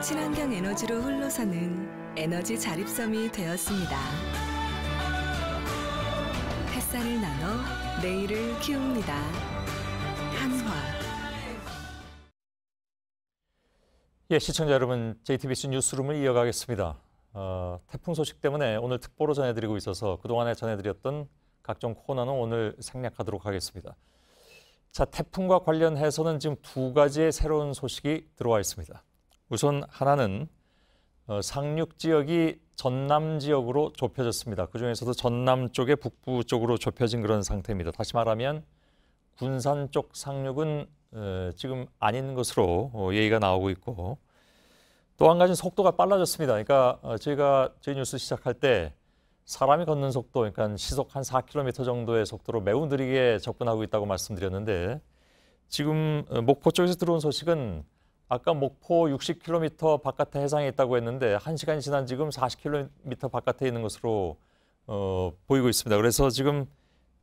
Speaker 31: 친환경 에너지로 홀로서는 에너지 자립섬이 되었습니다. 햇살을 나눠 내일을 키웁니다. 한화.
Speaker 4: 예, 시청자 여러분, JTBC 뉴스룸을 이어가겠습니다. 태풍 소식 때문에 오늘 특보로 전해드리고 있어서 그동안에 전해드렸던 각종 코너는 오늘 생략하도록 하겠습니다. 자, 태풍과 관련해서는 지금 두 가지의 새로운 소식이 들어와 있습니다. 우선 하나는 상륙 지역이 전남 지역으로 좁혀졌습니다. 그중에서도 전남 쪽의 북부 쪽으로 좁혀진 그런 상태입니다. 다시 말하면 군산 쪽 상륙은 지금 아닌 것으로 얘기가 나오고 있고, 또 한 가지는 속도가 빨라졌습니다. 그러니까 저희 뉴스 시작할 때 사람이 걷는 속도, 그러니까 시속 한 4km 정도의 속도로 매우 느리게 접근하고 있다고 말씀드렸는데, 지금 목포 쪽에서 들어온 소식은 아까 목포 60km 바깥에 해상에 있다고 했는데 1시간이 지난 지금 40km 바깥에 있는 것으로 보이고 있습니다. 그래서 지금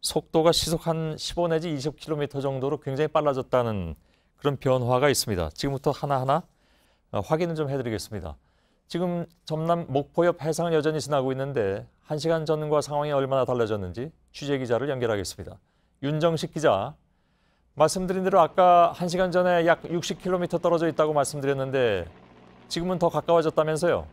Speaker 4: 속도가 시속 한 15 내지 20km 정도로 굉장히 빨라졌다는 그런 변화가 있습니다. 지금부터 하나하나 확인을 좀 해드리겠습니다. 지금 전남 목포 옆 해상을 여전히 지나고 있는데 1시간 전과 상황이 얼마나 달라졌는지 취재기자를 연결하겠습니다. 윤정식 기자, 말씀드린 대로 아까 1시간 전에 약 60km 떨어져 있다고 말씀드렸는데 지금은 더 가까워졌다면서요?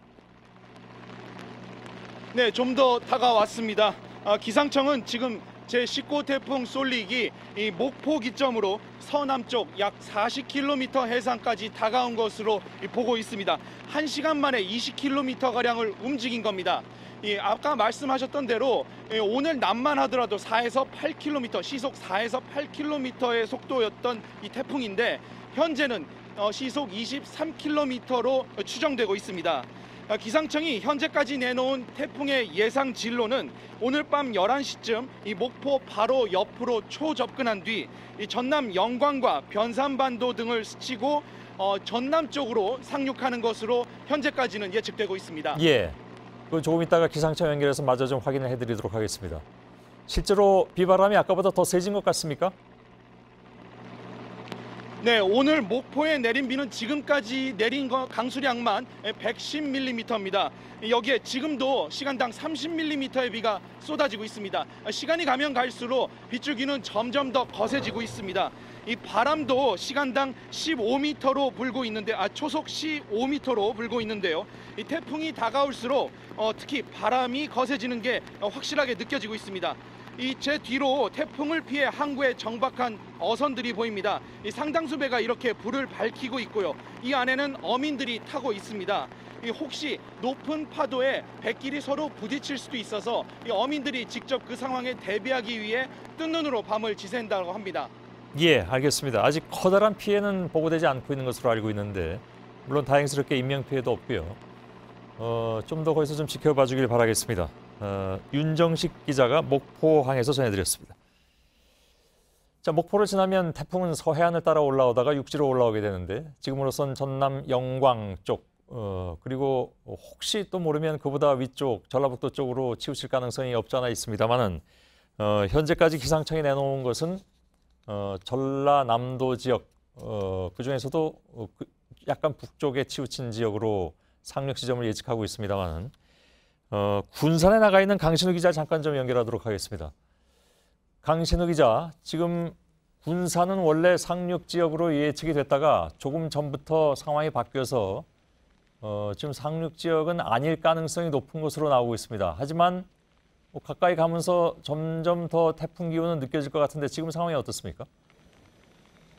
Speaker 2: 네, 좀 더 다가왔습니다. 기상청은 지금 제19호 태풍 쏠릭이 이 목포 기점으로 서남쪽 약 40km 해상까지 다가온 것으로 보고 있습니다. 1시간 만에 20km가량을 움직인 겁니다. 아까 말씀하셨던 대로 오늘 낮만 하더라도 4에서 8km, 시속 4에서 8km의 속도였던 이 태풍인데 현재는 시속 23km로 추정되고 있습니다. 기상청이 현재까지 내놓은 태풍의 예상 진로는 오늘 밤 11시쯤 이 목포 바로 옆으로 초접근한 뒤 이 전남 영광과 변산반도 등을 스치고 전남 쪽으로 상륙하는 것으로 현재까지는 예측되고 있습니다.
Speaker 4: 예, 조금 이따가 기상청 연결해서 마저 좀 확인을 해드리도록 하겠습니다. 실제로 비바람이 아까보다 더 세진 것 같습니까?
Speaker 2: 네, 오늘 목포에 내린 비는 지금까지 내린 강수량만 110mm입니다. 여기에 지금도 시간당 30mm의 비가 쏟아지고 있습니다. 시간이 가면 갈수록 빗줄기는 점점 더 거세지고 있습니다. 이 바람도 시간당 15m로 불고 있는데, 초속 15m로 불고 있는데요. 이 태풍이 다가올수록 특히 바람이 거세지는 게 확실하게 느껴지고 있습니다. 제 뒤로 태풍을 피해 항구에 정박한 어선들이 보입니다. 상당수 배가 이렇게 불을 밝히고 있고요. 이 안에는 어민들이 타고 있습니다. 혹시 높은 파도에 배끼리 서로 부딪힐 수도 있어서 어민들이 직접 그 상황에 대비하기 위해 뜬 눈으로 밤을 지샌다고 합니다.
Speaker 4: 예, 알겠습니다. 아직 커다란 피해는 보고되지 않고 있는 것으로 알고 있는데, 물론 다행스럽게 인명피해도 없고요. 좀 더 거기서 좀 지켜봐 주길 바라겠습니다. 윤정식 기자가 목포항에서 전해드렸습니다. 자, 목포를 지나면 태풍은 서해안을 따라 올라오다가 육지로 올라오게 되는데, 지금으로선 전남 영광 쪽, 그리고 혹시 또 모르면 그보다 위쪽 전라북도 쪽으로 치우칠 가능성이 없지 않아 있습니다만은, 현재까지 기상청이 내놓은 것은 전라남도 지역, 그중에서도 약간 북쪽에 치우친 지역으로 상륙 지점을 예측하고 있습니다만은, 군산에 나가 있는 강신우 기자 잠깐 좀 연결하도록 하겠습니다. 강신우 기자, 지금 군산은 원래 상륙 지역으로 예측이 됐다가 조금 전부터 상황이 바뀌어서 지금 상륙 지역은 아닐 가능성이 높은 것으로 나오고 있습니다. 하지만 가까이 가면서 점점 더 태풍 기온은 느껴질 것 같은데 지금 상황이 어떻습니까?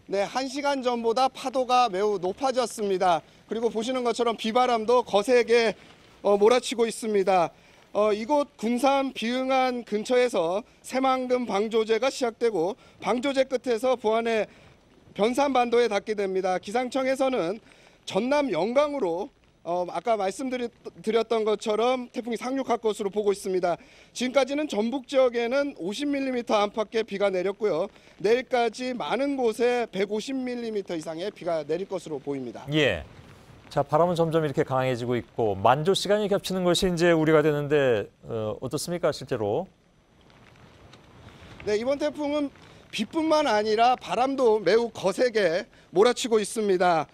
Speaker 5: 네, 1시간 전보다 파도가 매우 높아졌습니다. 그리고 보시는 것처럼 비바람도 거세게 몰아치고 있습니다. 이곳 군산 비흥안 근처에서 새만금 방조제가 시작되고 방조제 끝에서 부안의 변산반도에 닿게 됩니다. 기상청에서는 전남 영광으로 아까 말씀드렸던 것처럼 태풍이 상륙할 것으로 보고 있습니다. 지금까지는 전북 지역에는 50mm 안팎의 비가 내렸고요. 내일까지 많은 곳에 150mm 이상의 비가 내릴 것으로 보입니다.
Speaker 4: 예. 자, 바람은 점점 이렇게 강해지고 있고 만조 시간이 겹치는 것이 이제 우려가 되는데 어떻습니까, 실제로?
Speaker 5: 네, 이번 태풍은 비뿐만 아니라 바람도 매우 거세게 몰아치고 있습니다.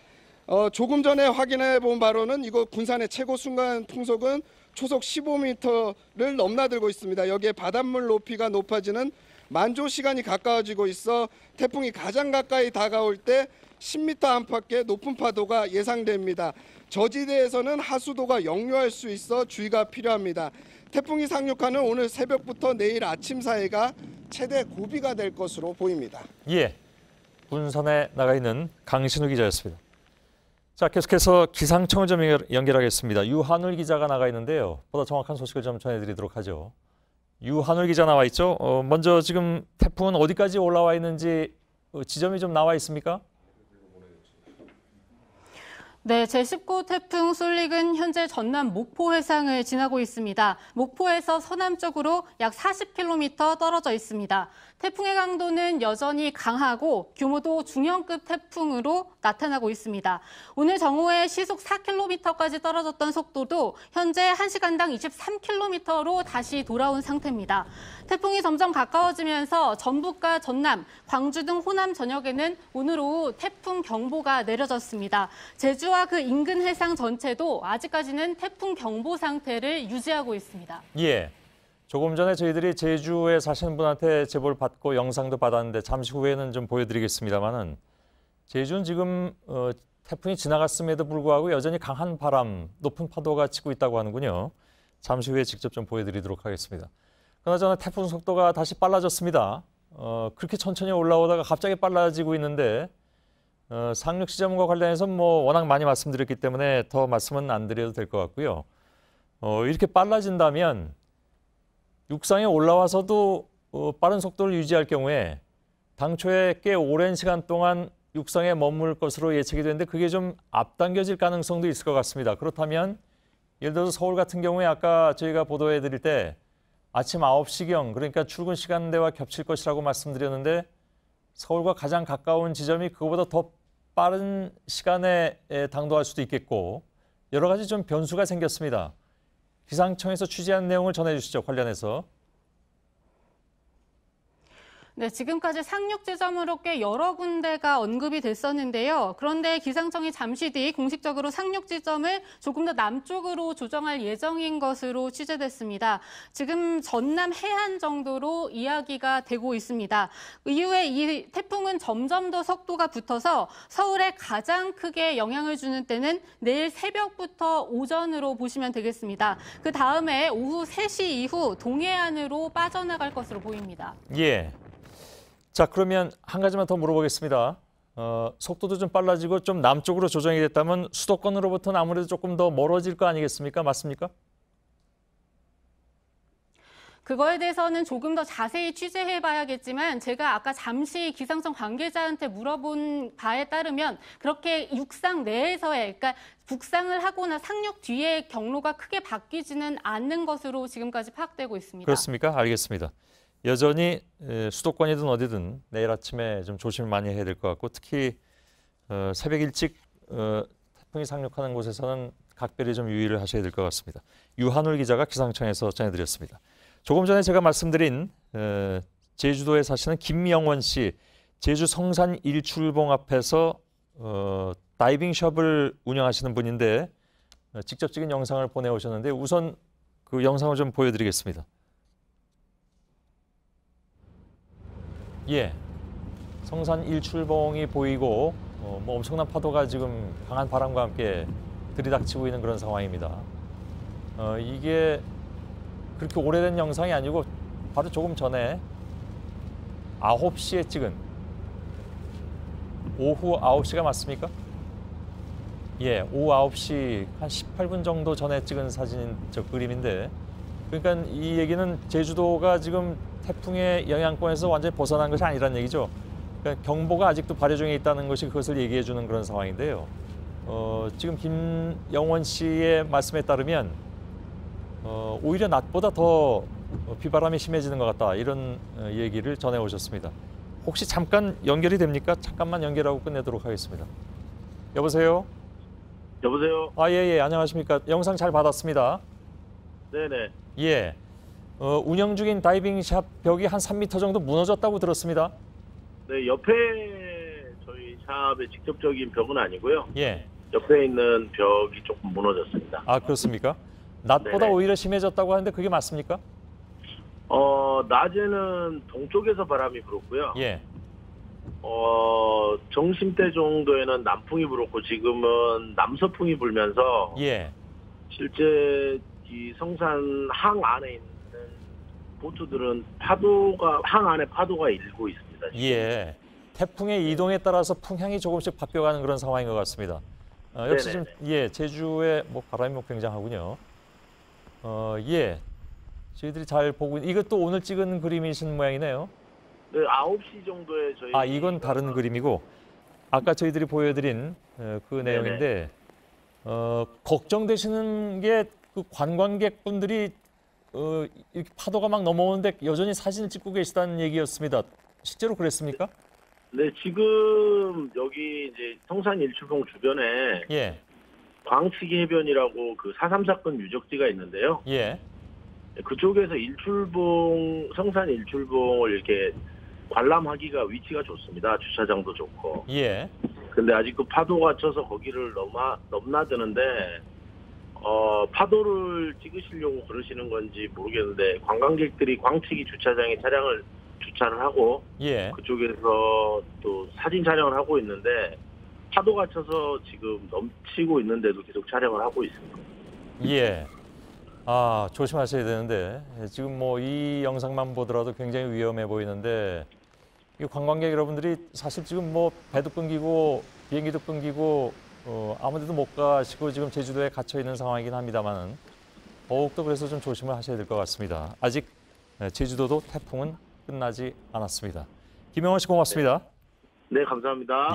Speaker 5: 조금 전에 확인해 본 바로는 이곳 군산의 최고 순간 풍속은 초속 15m를 넘나들고 있습니다. 여기에 바닷물 높이가 높아지는 만조 시간이 가까워지고 있어 태풍이 가장 가까이 다가올 때 10m 안팎의 높은 파도가 예상됩니다. 저지대에서는 하수도가 역류할 수 있어 주의가 필요합니다. 태풍이 상륙하는 오늘 새벽부터 내일 아침 사이가 최대 고비가 될 것으로 보입니다.
Speaker 4: 예, 군산에 나가 있는 강신우 기자였습니다. 자, 계속해서 기상청을 좀 연결하겠습니다. 유한울 기자가 나가 있는데요. 보다 정확한 소식을 좀 전해드리도록 하죠. 유한울 기자 나와 있죠. 먼저 지금 태풍은 어디까지 올라와 있는지 지점이 좀 나와 있습니까?
Speaker 8: 네, 제19 태풍 솔릭은 현재 전남 목포 해상을 지나고 있습니다. 목포에서 서남쪽으로 약 40km 떨어져 있습니다. 태풍의 강도는 여전히 강하고 규모도 중형급 태풍으로 나타나고 있습니다. 오늘 정오에 시속 4km까지 떨어졌던 속도도 현재 1시간당 23km로 다시 돌아온 상태입니다. 태풍이 점점 가까워지면서 전북과 전남, 광주 등 호남 전역에는 오늘 오후 태풍 경보가 내려졌습니다. 제주와 그 인근 해상 전체도 아직까지는 태풍 경보 상태를 유지하고 있습니다.
Speaker 4: 예. 조금 전에 저희들이 제주에 사시는 분한테 제보를 받고 영상도 받았는데 잠시 후에는 좀 보여드리겠습니다만은 제주는 지금 태풍이 지나갔음에도 불구하고 여전히 강한 바람, 높은 파도가 치고 있다고 하는군요. 잠시 후에 직접 좀 보여드리도록 하겠습니다. 그나저나 태풍 속도가 다시 빨라졌습니다. 그렇게 천천히 올라오다가 갑자기 빨라지고 있는데 상륙 시점과 관련해서 뭐 워낙 많이 말씀드렸기 때문에 더 말씀은 안 드려도 될 것 같고요. 이렇게 빨라진다면 육상에 올라와서도 빠른 속도를 유지할 경우에 당초에 꽤 오랜 시간 동안 육상에 머물 것으로 예측이 되는데 그게 좀 앞당겨질 가능성도 있을 것 같습니다. 그렇다면 예를 들어서 서울 같은 경우에 아까 저희가 보도해 드릴 때 아침 9시경 그러니까 출근 시간대와 겹칠 것이라고 말씀드렸는데 서울과 가장 가까운 지점이 그거보다 더 빠른 시간에 당도할 수도 있겠고 여러 가지 좀 변수가 생겼습니다. 기상청에서 취재한 내용을 전해주시죠. 관련해서.
Speaker 8: 네, 지금까지 상륙 지점으로 꽤 여러 군데가 언급이 됐었는데요. 그런데 기상청이 잠시 뒤 공식적으로 상륙 지점을 조금 더 남쪽으로 조정할 예정인 것으로 취재됐습니다. 지금 전남 해안 정도로 이야기가 되고 있습니다. 이후에 이 태풍은 점점 더 속도가 붙어서 서울에 가장 크게 영향을 주는 때는 내일 새벽부터 오전으로 보시면 되겠습니다. 그 다음에 오후 3시 이후 동해안으로 빠져나갈 것으로 보입니다.
Speaker 4: 예. 자, 그러면 한 가지만 더 물어보겠습니다. 속도도 좀 빨라지고 좀 남쪽으로 조정이 됐다면 수도권으로부터는 아무래도 조금 더 멀어질 거 아니겠습니까? 맞습니까?
Speaker 8: 그거에 대해서는 조금 더 자세히 취재해봐야겠지만 제가 아까 잠시 기상청 관계자한테 물어본 바에 따르면 그렇게 육상 내에서의 그러니까 북상을 하거나 상륙 뒤에 경로가 크게 바뀌지는 않는 것으로 지금까지 파악되고 있습니다.
Speaker 4: 그렇습니까? 알겠습니다. 여전히 수도권이든 어디든 내일 아침에 좀 조심을 많이 해야 될 것 같고 특히 새벽 일찍 태풍이 상륙하는 곳에서는 각별히 좀 유의를 하셔야 될 것 같습니다. 유한울 기자가 기상청에서 전해드렸습니다. 조금 전에 제가 말씀드린 제주도에 사시는 김영원 씨, 제주 성산 일출봉 앞에서 다이빙숍을 운영하시는 분인데 직접 찍은 영상을 보내오셨는데 우선 그 영상을 좀 보여드리겠습니다. 예, 성산 일출봉이 보이고 뭐 엄청난 파도가 지금 강한 바람과 함께 들이닥치고 있는 그런 상황입니다. 이게 그렇게 오래된 영상이 아니고 바로 조금 전에 9시에 찍은 오후 9시가 맞습니까? 예, 오후 9시 한 18분 정도 전에 찍은 사진 그림인데 그러니까 이 얘기는 제주도가 지금 태풍의 영향권에서 완전히 벗어난 것이 아니라는 얘기죠. 그러니까 경보가 아직도 발효 중에 있다는 것이 그것을 얘기해 주는 그런 상황인데요. 지금 김영원 씨의 말씀에 따르면 오히려 낮보다 더 비바람이 심해지는 것 같다 이런 얘기를 전해 오셨습니다. 혹시 잠깐 연결이 됩니까? 잠깐만 연결하고 끝내도록 하겠습니다. 여보세요?
Speaker 9: 여보세요?
Speaker 4: 예, 안녕하십니까? 영상 잘 받았습니다.
Speaker 9: 네네.
Speaker 4: 예. 운영 중인 다이빙샵 벽이 한 3m 정도 무너졌다고 들었습니다.
Speaker 9: 네, 옆에 저희 샵의 직접적인 벽은 아니고요.
Speaker 4: 예.
Speaker 9: 옆에 있는 벽이 조금 무너졌습니다.
Speaker 4: 아, 그렇습니까? 낮보다
Speaker 9: 네네.
Speaker 4: 오히려 심해졌다고 하는데 그게 맞습니까?
Speaker 9: 낮에는 동쪽에서 바람이 불었고요.
Speaker 4: 예.
Speaker 9: 정심때 정도에는 남풍이 불었고 지금은 남서풍이 불면서
Speaker 4: 예.
Speaker 9: 실제 이 성산 항 안에 있는 보트들은 항 안에 파도가 일고 있습니다. 지금.
Speaker 4: 예. 태풍의 이동에 따라서 풍향이 조금씩 바뀌어가는 그런 상황인 것 같습니다. 역시 좀 제주의 뭐 바람이 뭐 굉장하군요. 저희들이 잘 보고 이것도 오늘 찍은 그림이신 모양이네요.
Speaker 9: 네, 9시 정도에 저희.
Speaker 4: 이건 다른 그림이고 아까 저희들이 보여드린 그 내용인데 걱정되시는 게 그 관광객분들이 이렇게 파도가 막 넘어오는데 여전히 사진을 찍고 계시다는 얘기였습니다. 실제로 그랬습니까?
Speaker 9: 네, 지금 여기 이제 성산 일출봉 주변에 광치기 해변이라고 그 4.3 사건 유적지가 있는데요. 그쪽에서 성산 일출봉을 이렇게 관람하기가 위치가 좋습니다. 주차장도 좋고. 근데 아직 그 파도가 쳐서 거기를 넘나드는데 파도를 찍으시려고 그러시는 건지 모르겠는데 관광객들이 광치기 주차장에 차량을 주차를 하고 그쪽에서 또 사진 촬영을 하고 있는데 파도가 쳐서 지금 넘치고 있는데도 계속 촬영을 하고 있습니다.
Speaker 4: 조심하셔야 되는데 지금 뭐 이 영상만 보더라도 굉장히 위험해 보이는데 이 관광객 여러분들이 사실 지금 뭐 배도 끊기고 비행기도 끊기고 아무 데도 못 가시고 지금 제주도에 갇혀 있는 상황이긴 합니다만 더욱더 그래서 좀 조심을 하셔야 될 것 같습니다. 아직 제주도도 태풍은 끝나지 않았습니다. 김영원 씨 고맙습니다.
Speaker 9: 네, 감사합니다.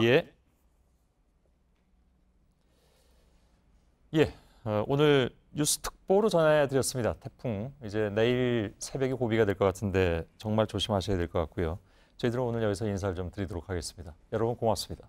Speaker 4: 오늘 뉴스 특보로 전해드렸습니다. 태풍 이제 내일 새벽에 고비가 될 것 같은데 정말 조심하셔야 될 것 같고요. 저희들은 오늘 여기서 인사를 좀 드리도록 하겠습니다. 여러분 고맙습니다.